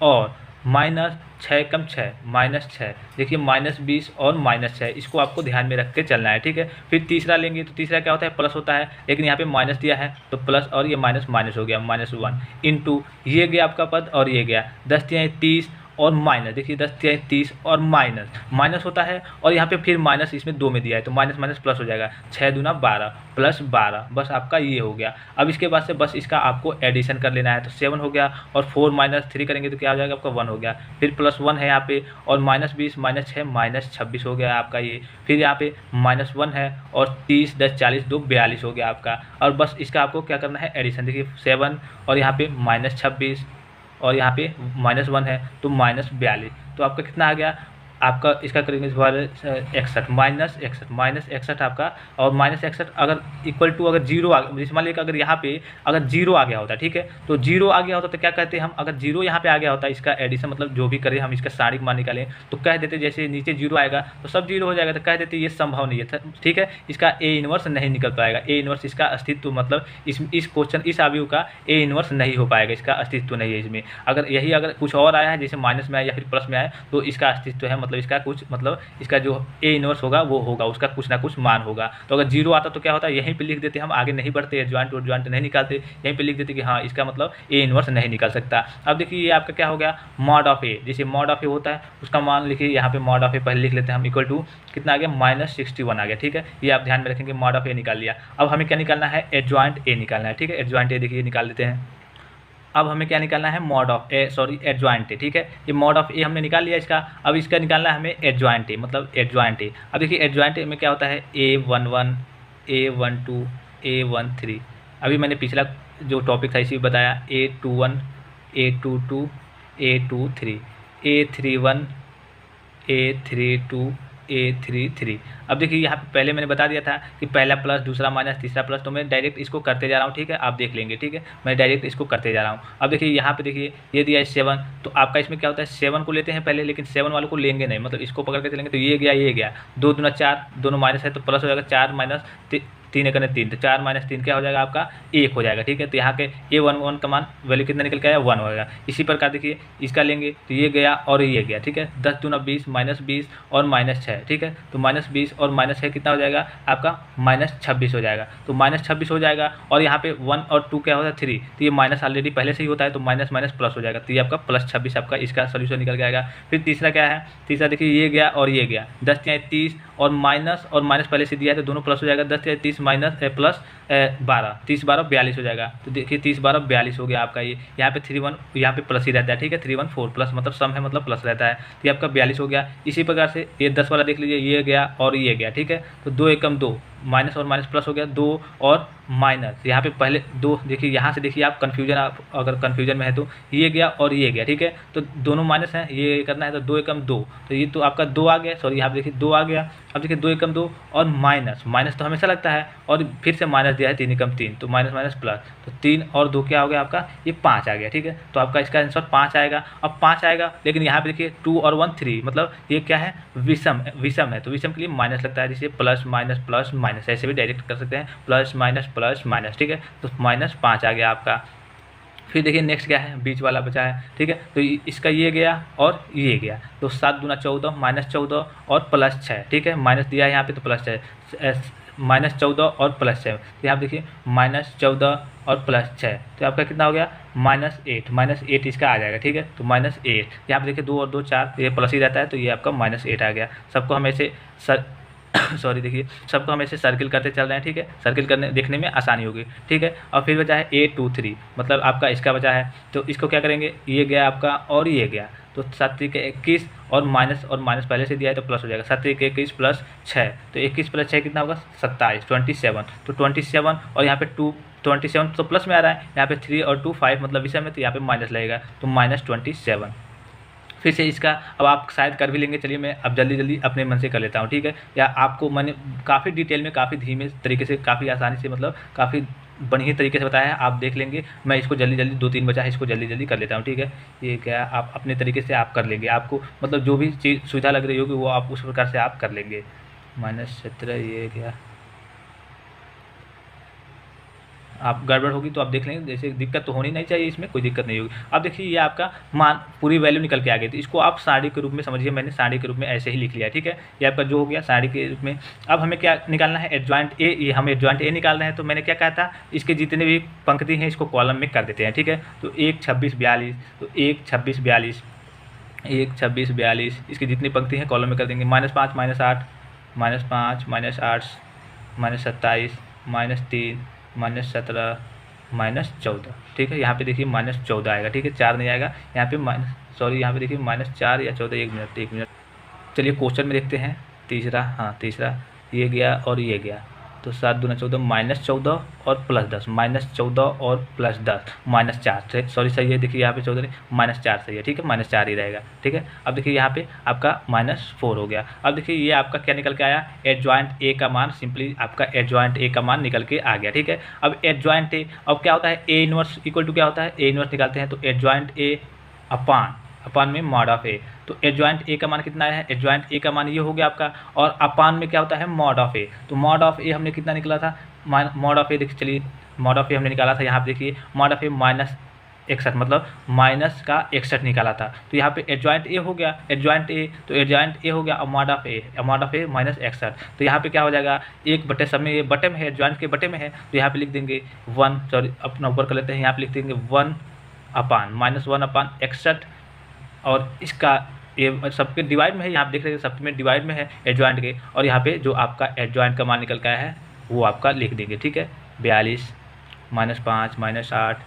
और माइनस 6 कम 6 -6, देखिए -20 और -6, इसको आपको ध्यान में रख के चलना है, ठीक है। फिर तीसरा लेंगे, तो तीसरा क्या होता है, प्लस होता है, लेकिन यहाँ पे माइनस दिया है तो प्लस, और ये माइनस माइनस हो गया, -1 इंटू ये गया आपका पद और ये गया 10 तिहाई 30 और माइनस, देखिए 10 तिहाई 30 और माइनस होता है, और यहाँ पे फिर माइनस इसमें 2 में दिया है, तो माइनस माइनस प्लस हो जाएगा, 6 दूना 12 प्लस 12, बस आपका ये हो गया। अब इसके बाद से बस इसका आपको एडिशन कर लेना है, तो 7 हो गया, और 4 - 3 करेंगे तो क्या हो जाएगा आपका 1 हो गया, फिर +1 है यहाँ पे, और -20 -6 -26 हो गया आपका ये, फिर यहाँ पे -1 है, और 30 10 40 2 42 हो गया आपका। और बस इसका आपको क्या करना है, एडिशन, देखिए 7 और यहाँ पे -26 और यहाँ पे -1 है, तो -42, तो आपका कितना आ गया, आपका इसका करेंगे 61 -61 आपका, और -61 अगर इक्वल टू अगर 0 आ, जैसे मान लीजिए अगर यहाँ पे अगर 0 आ गया होता, ठीक है, तो 0 आ गया होता तो क्या कहते हैं हम, अगर 0 यहाँ पे आ गया होता, इसका एडिशन मतलब जो भी करें हम इसका सारणिक मान निकालें, तो कह देते जैसे नीचे 0 आएगा तो सब 0 हो जाएगा, तो कह देते ये संभव नहीं है, ठीक है, इसका ए इनवर्स नहीं निकल पाएगा, ए इनवर्स इसका अस्तित्व मतलब इस क्वेश्चन इस अवयव का ए इनवर्स नहीं हो पाएगा, इसका अस्तित्व नहीं है इसमें। अगर कुछ और आया है, जैसे माइनस में आया या फिर प्लस में आया, तो इसका अस्तित्व है, मतलब इसका कुछ, मतलब इसका जो ए इनवर्स होगा वो होगा, उसका कुछ ना कुछ मान होगा। तो अगर 0 आता तो क्या होता है, यहीं पे लिख देते, हम आगे नहीं बढ़ते, एडजॉइंट नहीं निकालते, यहीं पे लिख देते कि हाँ इसका मतलब ए इनवर्स नहीं निकल सकता। अब देखिए ये आपका क्या हो गया, मॉड ऑफ ए, जैसे मॉड ऑफ ए होता है उसका मान लिखिए, यहाँ पे मॉड ऑफ ए पहले लिख लेते हैं हम, इक्वल टू कितना आ गया, -61 आ गया, ठीक है, ये आप ध्यान में रखेंगे, मॉड ऑफ ए निकाल लिया। अब हमें क्या निकालना है, एडजॉइंट ए निकालना है, ठीक है, एडजॉइंट ए देखिए निकाल लेते हैं। अब हमें क्या निकालना है, mod of A, sorry adjoint A, ठीक है, ये मॉड ऑफ ए हमने निकाल लिया इसका। अब इसका निकालना है हमें एडजॉइंट ए, मतलब एडजॉइंट ए। अब देखिए एडजॉइंट ए में क्या होता है, A11 A12 A13, अभी मैंने पिछला जो टॉपिक था इसी में बताया, A21 A22 A23 A31 A32 A33। अब देखिए यहाँ पे पहले मैंने बता दिया था कि पहला प्लस, दूसरा माइनस, तीसरा प्लस, तो मैं डायरेक्ट इसको करते जा रहा हूँ, ठीक है, आप देख लेंगे, ठीक है, मैं डायरेक्ट इसको करते जा रहा हूँ। अब देखिए यहाँ पे देखिए ये दिया है 7, तो आपका इसमें क्या होता है, 7 को लेते हैं पहले, लेकिन 7 वालों को लेंगे नहीं, मतलब इसको पकड़ के चलेंगे, तो ये गया 2 दूना 4, दोनों माइनस है तो प्लस हो जाएगा, 4 - 3 एक 3, तो 4 - 3 क्या हो जाएगा आपका 1 हो जाएगा, ठीक है। तो यहाँ के A11 का मान वैल्यू कितना निकल के आया, 1 होगा। इसी प्रकार देखिए इसका लेंगे तो ये गया और ये गया, ठीक है, 10 दूना 20 -20 और -6, ठीक है, तो -20 और -6 कितना हो जाएगा आपका, -26 हो जाएगा, तो -26 हो जाएगा। और यहाँ पे 1 और 2 क्या होता है 3, तो ये माइनस ऑलरेडी पहले से ही होता है, तो माइनस माइनस प्लस हो जाएगा, तो ये आपका +26 आपका इसका सोल्यूशन निकल के आएगा। फिर तीसरा क्या है, तीसरा देखिए ये गया और ये गया, 10 तिहाई 30 और माइनस पहले से दिया है तो दोनों प्लस हो जाएगा, 10 तिहाई 30 माइनस प्लस 12, 30 12 42 हो जाएगा। तो देखिए 30 12 42 हो गया आपका ये, यहाँ पे 3 1 यहाँ पे प्लस ही रहता है, ठीक है, 3 1 4 प्लस मतलब सम है, मतलब प्लस रहता है, तो ये आपका 42 हो गया। इसी प्रकार से ये 10 वाला देख लीजिए, ये गया और ये गया, ठीक है, तो 2 एकम 2, माइनस और माइनस प्लस हो गया, 2 और माइनस, यहाँ पे पहले 2, देखिए यहाँ से देखिए आप अगर कन्फ्यूजन में है तो ये गया और ये गया, ठीक है, तो दोनों माइनस हैं, ये करना है तो 2 एकम 2, तो ये तो आपका 2 आ गया, सॉरी यहाँ पे देखिए 2 आ गया। अब देखिए 2 एकम 2 और माइनस तो हमेशा लगता है, और फिर से माइनस दिया है 3 एकम 3, तो माइनस माइनस प्लस, तो 3 और 2 क्या हो गया आपका, ये 5 आ गया, ठीक है, तो आपका इसका आंसर 5 आएगा। अब 5 आएगा, लेकिन यहाँ पे देखिए 2 और 1 3, मतलब ये क्या है, विषम है, तो विषम के लिए माइनस लगता है, जैसे प्लस माइनस ऐसे भी डायरेक्ट कर सकते हैं, प्लस माइनस, ठीक है, तो -5 आ गया आपका। फिर देखिए नेक्स्ट क्या है, बीच वाला बचा है, ठीक है। तो इसका ये गया और ये गया, तो 7 दूना 14 -14 और +6, ठीक है। माइनस दिया है यहाँ पे तो +6, -14 और +6, तो यहाँ देखिए -14 और +6, तो आपका कितना हो गया -8 इसका आ जाएगा, ठीक है। तो -8 यहाँ पे देखिए 2 और 2 4, ये प्लस ही रहता है, तो ये आपका -8 आ गया। सबको हम ऐसे सॉरी देखिए सबको हम ऐसे सर्किल करते चल रहे हैं, ठीक है। सर्किल करने देखने में आसानी होगी, ठीक है। और फिर बचा है 823, मतलब आपका इसका बचा है, तो इसको क्या करेंगे, ये गया आपका और ये गया, तो 7 3 के 21 और माइनस पहले से दिया है तो प्लस हो जाएगा, 7 3 के 21 +6, तो 21 + 6 कितना होगा 27, 27, तो 27 और यहाँ पे 2 27 तो प्लस में आ रहा है, यहाँ पे 3 और 2 5 मतलब विषय में, तो यहाँ पे माइनस लगेगा, तो -27। फिर से इसका अब आप शायद कर भी लेंगे, चलिए मैं अब जल्दी अपने मन से कर लेता हूँ, ठीक है। या आपको मैंने काफ़ी डिटेल में, काफ़ी धीमे तरीके से, काफ़ी आसानी से, मतलब काफ़ी बढ़िया तरीके से बताया है, आप देख लेंगे। मैं इसको जल्दी 2-3 बचा है, इसको जल्दी कर लेता हूँ, ठीक है। ये क्या आप अपने तरीके से आप कर लेंगे, आपको मतलब जो भी चीज़ सुविधा लग रही होगी वो आप उस प्रकार से आप कर लेंगे। -17 ये क्या आप गड़बड़ होगी तो आप देख लेंगे, जैसे दिक्कत तो होनी नहीं चाहिए, इसमें कोई दिक्कत नहीं होगी। अब देखिए ये आपका मान पूरी वैल्यू निकल के आ गई, तो इसको आप साड़ी के रूप में समझिए, मैंने साड़ी के रूप में ऐसे ही लिख लिया, ठीक है। ये आपका जो हो गया साड़ी के रूप में। अब हमें क्या निकालना है, एडजॉइंट ए, ये हम एडजॉइंट ए निकाल रहे हैं, तो मैंने क्या कहा था, इसके जितने भी पंक्ति हैं इसको कॉलम में कर देते हैं, ठीक है। तो 1 26 42, तो 1 26 42, 1 26 42, इसकी जितनी पंक्ति हैं कॉलम में कर देंगे। -5 -8, -5 -8 -27 -3 -17 -14, ठीक है। यहाँ पे देखिए -14 आएगा, ठीक है, 4 नहीं आएगा यहाँ पे, यहाँ पे देखिए -4 या 14, 1 मिनट। चलिए क्वेश्चन में देखते हैं, तीसरा, हाँ तीसरा ये गया और ये गया, तो 7 दूना 14 -14 और +10, -14 और +10 -4, सॉरी सही है, देखिए यहाँ पे 14 नहीं -4 सही है, ठीक है, -4 ही रहेगा, ठीक है। अब देखिए यहाँ पे आपका -4 हो गया। अब देखिए ये आपका क्या निकल के आया, एडजॉइंट ए का मान, सिंपली आपका एडजॉइंट ए का मान निकल के आ गया, ठीक है। अब एडजॉइंट ए, अब क्या होता है, ए इनवर्स इक्वल टू क्या होता है, ए इनवर्स निकालते हैं, तो एडजॉइंट ए अपान में मॉड ऑफ ए, तो एडजॉइंट ए का मान कितना है, एडजॉइंट ए का मान ये हो गया आपका, और अपान में क्या होता है मॉड ऑफ ए, तो मॉड ऑफ ए हमने कितना निकला था, मॉड ऑफ ए देखिए, चलिए मॉड ऑफ ए हमने निकाला था, यहाँ पे देखिए मॉड ऑफ ए -61, मतलब -61 निकाला था, तो यहाँ पे एडजॉइंट ए हो गया, एडजॉइंट ए, तो एडजॉइंट ए हो गया, और मॉड ऑफ ए -61, तो यहाँ पे क्या हो जाएगा, 1 बटे सब में, ये बटे में है, एडजॉइंट के बटे में है, तो यहाँ पे लिख देंगे 1, सॉरी अपना ऊपर कर लेते हैं, यहाँ पे लिख देंगे 1 अपान -1/61, और इसका ये सबके डिवाइड में है, यहाँ पे देख रहे हैं सब में डिवाइड में है एडजॉइंट के, और यहाँ पे जो आपका एडजॉइंट का मान निकल का है वो आपका लिख देंगे, ठीक है। 42 -5 -8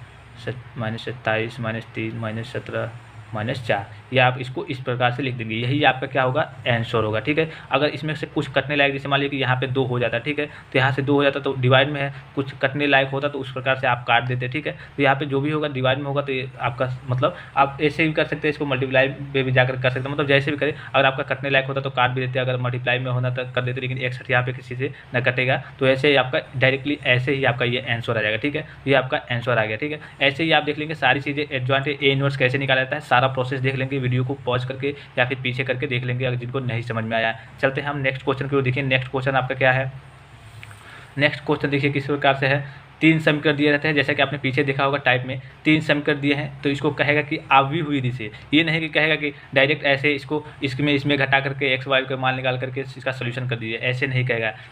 -27 -3 -17 -4, ये आप इसको इस प्रकार से लिख देंगे, यही आपका क्या होगा आंसर होगा, ठीक है। अगर इसमें से कुछ कटने लायक, जैसे मान लीजिए कि यहाँ पे 2 हो जाता है, ठीक है, तो यहाँ से 2 हो जाता तो डिवाइड में है, कुछ कटने लायक होता तो उस प्रकार से आप काट देते, ठीक है। तो यहाँ पे जो भी होगा डिवाइड में होगा, तो ये आपका मतलब आप ऐसे भी कर सकते हैं, इसको मल्टीप्लाई में भी जाकर कर सकते हैं, मतलब जैसे भी करें, अगर आपका कटने लायक होता तो काट भी देते, अगर मल्टीप्लाई में होना तो कर देते, लेकिन 61 यहाँ पे किसी से न कटेगा, तो ऐसे ही आपका डायरेक्टली ऐसे ही आपका ये आंसर आ जाएगा, ठीक है। ये आपका आंसर आ गया, ठीक है। ऐसे ही आप देख लेंगे सारी चीज़ें, एडजॉइंट ए इनवर्स कैसे निकाला जाता है, सारा प्रोसेस देख लेंगे, वीडियो को पॉज करके या फिर पीछे करके देख लेंगे, अगर जिनको नहीं समझ में आया। चलते हैं हम नेक्स्ट क्वेश्चन की ओर, देखिए नेक्स्ट क्वेश्चन आपका क्या है। नेक्स्ट क्वेश्चन देखिए किस प्रकार से है, 3 समीकरण दिए रहते हैं, जैसा कि आपने पीछे देखा होगा टाइप में 3 समीकरण दिए हैं, तो इसको कहेगा कि आवी हुई विधि से, ये नहीं कि कहेगा कि डायरेक्ट ऐसे इसको इसमें घटा करके x y का मान निकाल करके इसका सोल्यूशन कर दीजिए, ऐसे नहीं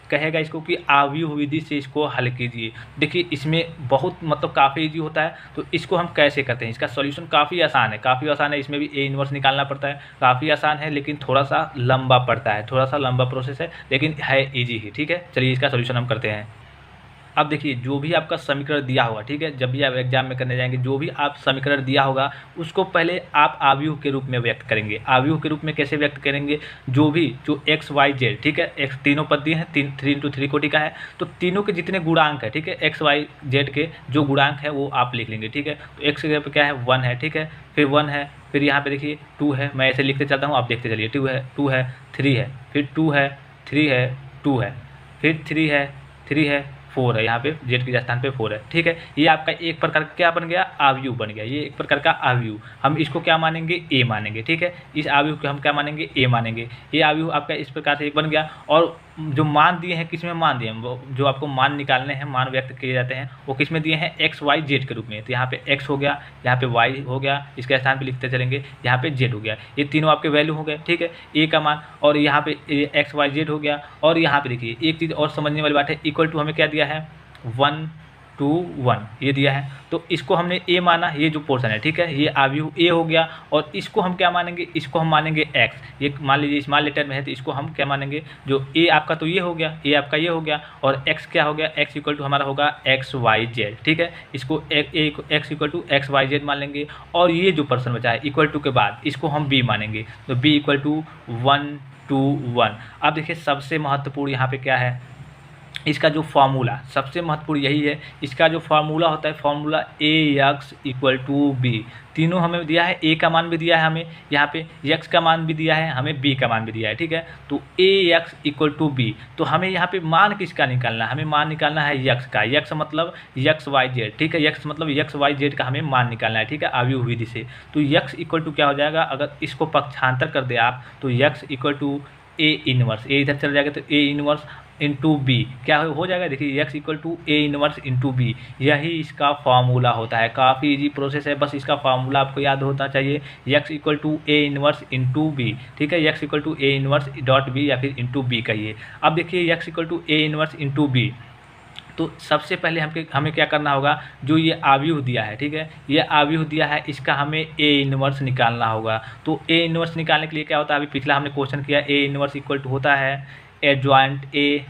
कहेगा इसको कि आवी हुई विधि से इसको हल कीजिए। देखिए इसमें बहुत मतलब काफ़ी ईजी होता है, तो इसको हम कैसे करते हैं, इसका सोल्यूशन काफ़ी आसान है, इसमें भी ए इनवर्स निकालना पड़ता है, काफ़ी आसान है, लेकिन थोड़ा सा लंबा पड़ता है, थोड़ा सा लंबा प्रोसेस है, लेकिन है ईजी ही, ठीक है। चलिए इसका सोल्यूशन हम करते हैं। अब देखिए जो भी आपका समीकरण दिया होगा, ठीक है, जब भी आप एग्जाम में करने जाएंगे, जो भी आप समीकरण दिया होगा उसको पहले आप आव्यूह के रूप में व्यक्त करेंगे। आव्यूह के रूप में कैसे व्यक्त करेंगे, जो x y z, ठीक है, x तीनों पद दिए हैं, 3 × 3 कोटि का है, तो तीनों के जितने गुणांक है, ठीक है, x y z के जो गुणांक है वो आप लिख लेंगे, ठीक है। तो x की जगह पर क्या है 1 है, ठीक है, फिर 1 है, फिर यहाँ पे देखिए 2 है, मैं ऐसे लिखते चलता हूँ, आप देखते चलिए, 2 है 3 है, फिर 2 है 3 है 2 है, फिर 3 है 4 है, यहाँ पे जेड के स्थान पे 4 है, ठीक है। ये आपका एक प्रकार का क्या बन गया, आव्यूह बन गया, ये एक प्रकार का आव्यूह, हम इसको क्या मानेंगे, ए मानेंगे, ठीक है। इस आव्यूह को हम क्या मानेंगे, ए मानेंगे। ये आव्यूह आपका इस प्रकार से एक बन गया, और जो मान दिए हैं किस में मान दिए हैं, वो जो आपको मान निकालने हैं, मान व्यक्त किए जाते हैं, वो किस में दिए हैं, एक्स वाई जेड के रूप में। तो यहाँ पे एक्स हो गया, यहाँ पे वाई हो गया, इसके स्थान पे लिखते चलेंगे, यहाँ पे जेड हो गया। ये तीनों आपके वैल्यू हो गए, ठीक है, ए का मान, और यहाँ पे एक्स वाई जेड हो गया। और यहाँ पे देखिए एक चीज़ और समझने वाली बात है, इक्वल टू हमें क्या दिया है, 1 2 1 ये दिया है। तो इसको हमने ए माना, ये जो पोर्शन है, ठीक है, ये आव्यूह ए हो गया। और इसको हम क्या मानेंगे, इसको हम मानेंगे एक्स। ये मान लीजिए स्मॉल लेटर में है, तो इसको हम क्या मानेंगे, जो ए आपका तो ये हो गया, ए आपका ये हो गया, और एक्स क्या हो गया, एक्स इक्वल टू हमारा होगा एक्स वाई जेड, ठीक है। इसको X equal to X Y Z मान लेंगे। और ये जो पर्सन बचा है इक्वल टू के बाद, इसको हम बी मानेंगे, तो बी इक्वल टू 1 2 1। अब देखिए सबसे महत्वपूर्ण यहाँ पे क्या है, इसका जो फार्मूला सबसे महत्वपूर्ण यही है। इसका जो फार्मूला होता है, formula A X equal to B, तीनों हमें दिया है, ए का मान भी दिया है हमें, यहाँ पे एक्स का मान भी दिया है हमें, बी का मान भी दिया है, ठीक है। तो ए एक्स इक्वल टू बी, तो हमें यहाँ पे मान किसका निकालना है, हमें मान निकालना है यक्स का। यक्स मतलब एक्स वाई जेड, ठीक है, यक्स मतलब एक्स वाई जेड का हमें मान निकालना है, ठीक है, आव्यूह विधि से। तो यक्स इक्वल टू क्या हो जाएगा, अगर इसको पक्षांतर कर दे आप, तो X equal to A inverse, A इधर चल जाएगा, तो ए इनवर्स इंटू बी क्या हो जाएगा, देखिए X equal to A inverse into B, यही इसका फार्मूला होता है। काफ़ी इजी प्रोसेस है, बस इसका फार्मूला आपको याद होना चाहिए, X equal to A inverse into B, ठीक है, X equal to A inverse dot B या फिर इंटू बी कहिए। अब देखिए X equal to A inverse into B, तो सबसे पहले हमें क्या करना होगा, जो ये आव्यूह दिया है, ठीक है, ये आव्यूह दिया है, इसका हमें ए इनवर्स निकालना होगा। तो ए इनवर्स निकालने के लिए क्या होता है, अभी पिछला हमने क्वेश्चन किया, ए इनवर्स इक्वल टू होता है adjoint A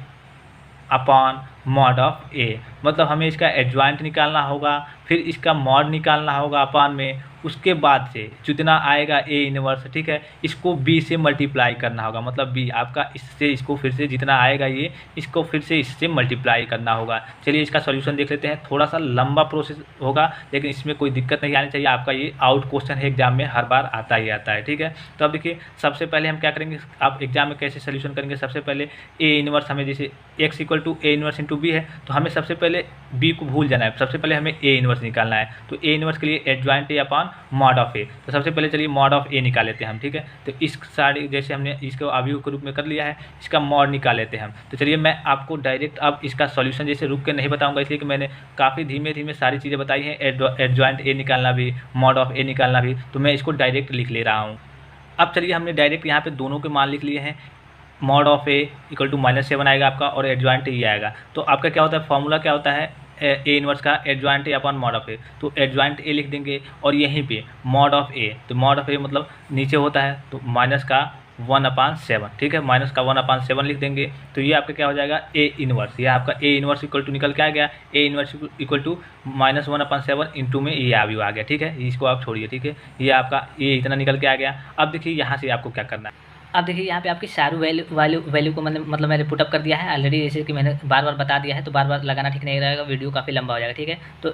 upon mod of A, मतलब हमें इसका एडजॉइंट निकालना होगा, फिर इसका मॉड निकालना होगा अपॉन में, उसके बाद से जितना आएगा ए इनवर्स, ठीक है, इसको बी से मल्टीप्लाई करना होगा, मतलब बी आपका इससे, इसको फिर से जितना आएगा ये, इसको फिर से इससे मल्टीप्लाई करना होगा। चलिए इसका सॉल्यूशन देख लेते हैं, थोड़ा सा लंबा प्रोसेस होगा, लेकिन इसमें कोई दिक्कत नहीं आनी चाहिए, आपका ये आउट क्वेश्चन है, एग्जाम में हर बार आता ही आता है, ठीक है। तो अब देखिए सबसे पहले हम क्या करेंगे, आप एग्जाम में कैसे सोल्यूशन करेंगे, सबसे पहले ए इनवर्स, हमें जैसे X equal to A inverse into B है, तो हमें सबसे पहले बी को भूल जाना है, सबसे पहले हमें ए इनवर्स निकालना है। तो ए इनवर्स के लिए adjoint A upon mod of A, तो सबसे पहले चलिए मॉड ऑफ ए निकाल लेते हैं हम, ठीक है। तो इस सारी जैसे हमने इसको आव्यूह के रूप में कर लिया है, इसका मॉड निकाल लेते हैं हम। तो चलिए मैं आपको डायरेक्ट अब इसका सॉल्यूशन जैसे रुक के नहीं बताऊंगा, इसलिए कि मैंने काफ़ी धीमे धीमे सारी चीज़ें बताई हैं, एडजॉइंट ए निकालना भी, मॉड ऑफ ए निकालना भी, तो मैं इसको डायरेक्ट लिख ले रहा हूँ। अब चलिए हमने डायरेक्ट यहाँ पे दोनों के मान लिख लिए हैं, mod of A equal to -7 आएगा आपका, और एडजॉइंट ए आएगा। तो आपका क्या होता है, फॉर्मूला क्या होता है, ए इनवर्स का adjoint A upon mod of A, तो एडजॉइंट ए लिख देंगे, और यहीं पे मॉड ऑफ ए, तो मॉड ऑफ ए मतलब नीचे होता है, तो माइनस का 1/7, ठीक है, माइनस का 1/7 लिख देंगे। तो ये आपका क्या हो जाएगा, ए इनवर्स, ये आपका ए इनवर्स इक्वल टू निकल के आ गया, A inverse equal to -1/7 into में ये आव्यूह आ गया, ठीक है, इसको आप छोड़िए, ठीक है, ये आपका ये इतना निकल के आ गया। अब देखिए यहाँ से आपको क्या करना है, अब देखिए यहाँ पे आपकी सारू वैल्यू को मतलब मैंने पुटअप कर दिया है ऑलरेडी, जैसे कि मैंने बार बार बता दिया है, तो बार बार लगाना ठीक नहीं रहेगा, वीडियो काफ़ी लंबा हो जाएगा, ठीक है। तो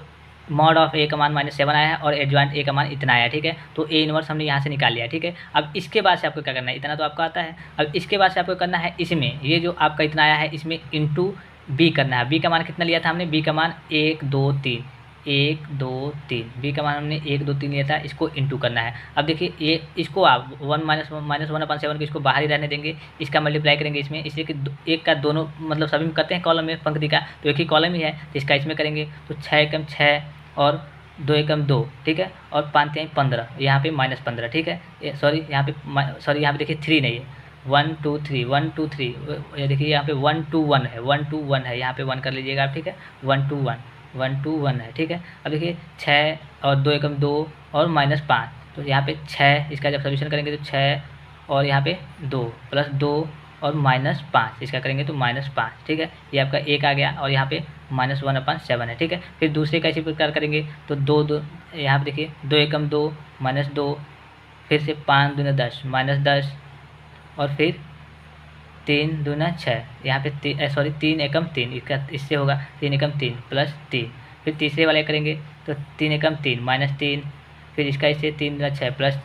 मॉड ऑफ ए का मान -7 आया है, और एडजॉइंट ए का मान इतना आया है, ठीक है। तो ए इनवर्स हमने यहाँ से निकाल लिया, ठीक है। अब इसके बाद से आपको क्या करना है, इतना तो आपको आता है, अब इसके बाद से आपको करना है, इसमें ये जो आपका इतना आया है, इसमें इंटू बी करना है। बी का मान कितना लिया था हमने, बी का मान 1 2 3, 1 2 3, बी का मान हमने 1 2 3 लिया था, इसको इंटू करना है। अब देखिए ये इसको आप 1/7 को इसको बाहर ही रहने देंगे, इसका मल्टीप्लाई करेंगे इसमें, इसलिए कि एक का दोनों मतलब सभी में करते हैं कॉलम में पंक्ति का, तो एक ही कॉलम ही है, तो इसका इसमें करेंगे, तो 6 एकम 6 और 2 एकम 2, ठीक है, और 5 3 15, यहाँ पे -15, ठीक है, सॉरी यहाँ पे देखिए 3 नहीं है, 1 2 3 1 2 3, ये देखिए यहाँ पे 1 2 1 है, 1 2 1 है, यहाँ पे 1 कर लीजिएगा आप, ठीक है, 1 2 1 है, ठीक है। अब देखिए 6 और 2 एकम 2 और -5, तो यहाँ पे 6, इसका जब सोल्यूशन करेंगे तो 6 और यहाँ पे 2 प्लस 2 और -5, इसका करेंगे तो -5, ठीक है, ये आपका 1 आ गया, और यहाँ पे -1/7 है, ठीक है। फिर दूसरे का इसी प्रकार करेंगे, तो 2 यहाँ पे देखिए 2 एकम 2 -2, फिर से 5 दूना 10 -10, और फिर 3 दूना 6, यहाँ पे 3 एकम 3, इससे होगा 3 एकम 3 प्लस 3, फिर तीसरे वाले करेंगे तो 3 एकम 3 -3, फिर इसका इससे 3 दूना 6 प्लस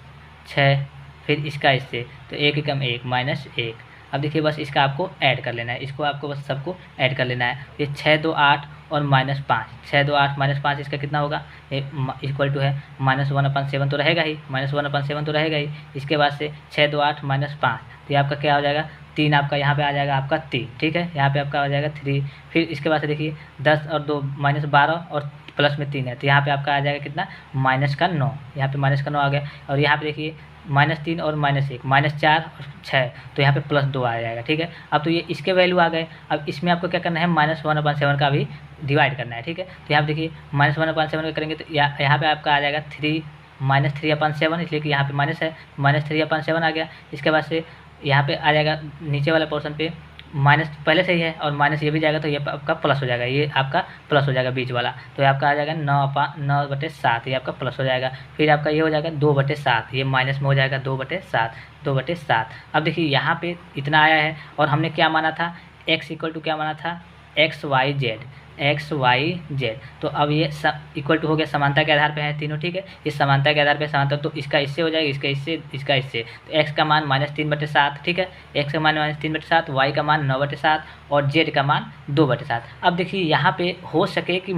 6, फिर इसका इससे तो 1 एकम 1 -1। अब देखिए बस इसका आपको ऐड कर लेना है, इसको आपको बस सबको ऐड कर लेना है। ये 6 2 8 और -5, 6 2 8 -5 इसका कितना होगा, ये इक्वल टू है -1/7 तो रहेगा ही, -1/7 तो रहेगा ही। इसके बाद से 6 2 8 -5, तो ये आपका क्या हो जाएगा 3, आपका यहाँ पे आ जाएगा आपका 3, ठीक है, यहाँ पे आपका आ जाएगा 3। फिर इसके बाद से देखिए 10 और 2 -12 और प्लस में 3 है, तो यहाँ पे आपका आ जाएगा कितना -9, यहाँ पे -9 आ गया। और यहाँ पे देखिए -3 और -1, -4 और 6, तो यहाँ पे +2 आ जाएगा, ठीक है। अब तो ये इसके वैल्यू आ गए। अब इसमें आपको क्या करना है, -1/7 का भी डिवाइड करना है, ठीक है। तो यहाँ पे देखिए -1/7 का करेंगे तो यहाँ पे आपका आ जाएगा 3/7, इसलिए कि यहाँ पे माइनस है, -3/7 आ गया। इसके बाद से यहाँ पे आ जाएगा नीचे वाला पोर्शन पे माइनस पहले से ही है और माइनस ये भी जाएगा, तो ये आपका प्लस हो जाएगा, ये आपका प्लस हो जाएगा बीच वाला, तो ये आपका आ जाएगा 9/7, ये आपका प्लस हो जाएगा। फिर आपका ये हो जाएगा 2/7, ये माइनस में हो जाएगा 2/7। अब देखिए यहाँ पे इतना आया है और हमने क्या माना था, x इक्वल टू क्या माना था, XYZ। तो अब ये इक्वल टू हो गया, समानता के आधार पे है तीनों, ठीक है। इस समानता के आधार पे समानता, तो इसका इससे हो जाएगा, इसका इससे, इसका इससे। तो x का मान -3/7, ठीक है, x का मान -3/7, y का मान 9/7 और z का मान 2/7। अब देखिए यहाँ पे हो सके कि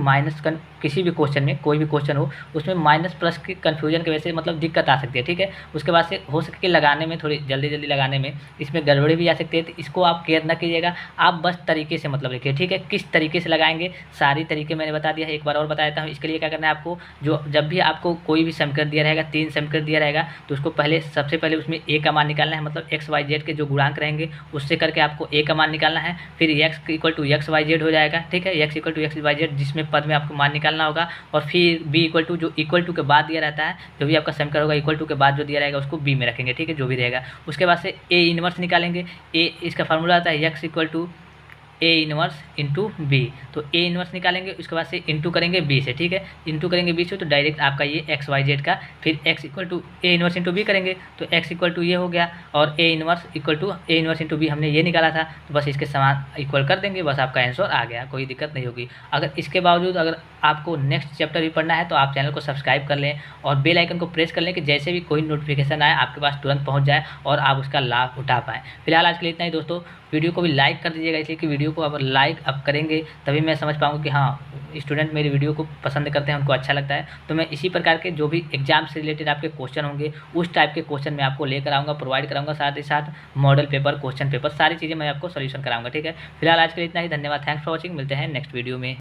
किसी भी क्वेश्चन में, कोई भी क्वेश्चन हो उसमें माइनस प्लस की कन्फ्यूजन की वजह से मतलब दिक्कत आ सकती है, ठीक है। उसके बाद से हो सके कि लगाने में थोड़ी जल्दी लगाने में इसमें गड़बड़ी भी आ सकती है, तो इसको आप केयर ना कीजिएगा, आप बस तरीके से मतलब लिखिए, ठीक है। किस तरीके से लगाएंगे सारी तरीके मैंने बता दिया है, एक बार और बता देता हूँ। इसके लिए क्या करना है आपको, जब भी आपको कोई भी समीकरण दिया रहेगा, 3 समीकरण दिया रहेगा, तो उसको सबसे पहले उसमें a का मान निकालना है, मतलब XYZ के जो गुणांक रहेंगे उससे करके आपको a का मान निकालना है। फिर x इक्वल टू XYZ हो जाएगा, ठीक है, x इक्वल टू XYZ जिसमें पद में आपको मान निकालना होगा। और फिर b इक्वल टू, जो इक्वल टू के बाद दिया रहता है, जो भी आपका समीकरण होगा इक्वल टू के बाद जो दिया रहेगा उसको b में रखेंगे, ठीक है, जो भी रहेगा। उसके बाद से a इनवर्स निकालेंगे, a इसका फार्मूला आता है x equal to a inverse into B, तो a इनवर्स निकालेंगे, उसके बाद से इंटू करेंगे b से, ठीक है, इंटू करेंगे b से, तो डायरेक्ट आपका ये XYZ का, फिर x equal to a inverse into B करेंगे, तो x इक्वल टू ये हो गया, और a inverse equal to a inverse into B हमने ये निकाला था, तो बस इसके समान इक्वल कर देंगे, बस आपका आंसर आ गया, कोई दिक्कत नहीं होगी। अगर इसके बावजूद अगर आपको नेक्स्ट चैप्टर भी पढ़ना है तो आप चैनल को सब्सक्राइब कर लें और बेल आइकन को प्रेस कर लें कि जैसे भी कोई नोटिफिकेशन आए आपके पास तुरंत पहुंच जाए और आप उसका लाभ उठा पाएँ। फिलहाल आज के लिए इतना ही दोस्तों, वीडियो को भी लाइक कर दीजिएगा, इसलिए कि वीडियो को अगर लाइक आप करेंगे तभी मैं समझ पाऊँगा कि हाँ स्टूडेंट मेरी वीडियो को पसंद करते हैं, उनको अच्छा लगता है। तो मैं इसी प्रकार के जो भी एग्जाम से रिलेटेड आपके क्वेश्चन होंगे उस टाइप के क्वेश्चन मैं आपको लेकर आऊँगा, प्रोवाइड कराऊंगा, साथ ही साथ मॉडल पेपर, क्वेश्चन पेपर, सारी चीज़ें मैं आपको सोल्यूशन कराऊंगा, ठीक है। फिलहाल आज के लिए इतना ही, धन्यवाद, थैंक्स फॉर वॉचिंग, मिलते हैं नेक्स्ट वीडियो में।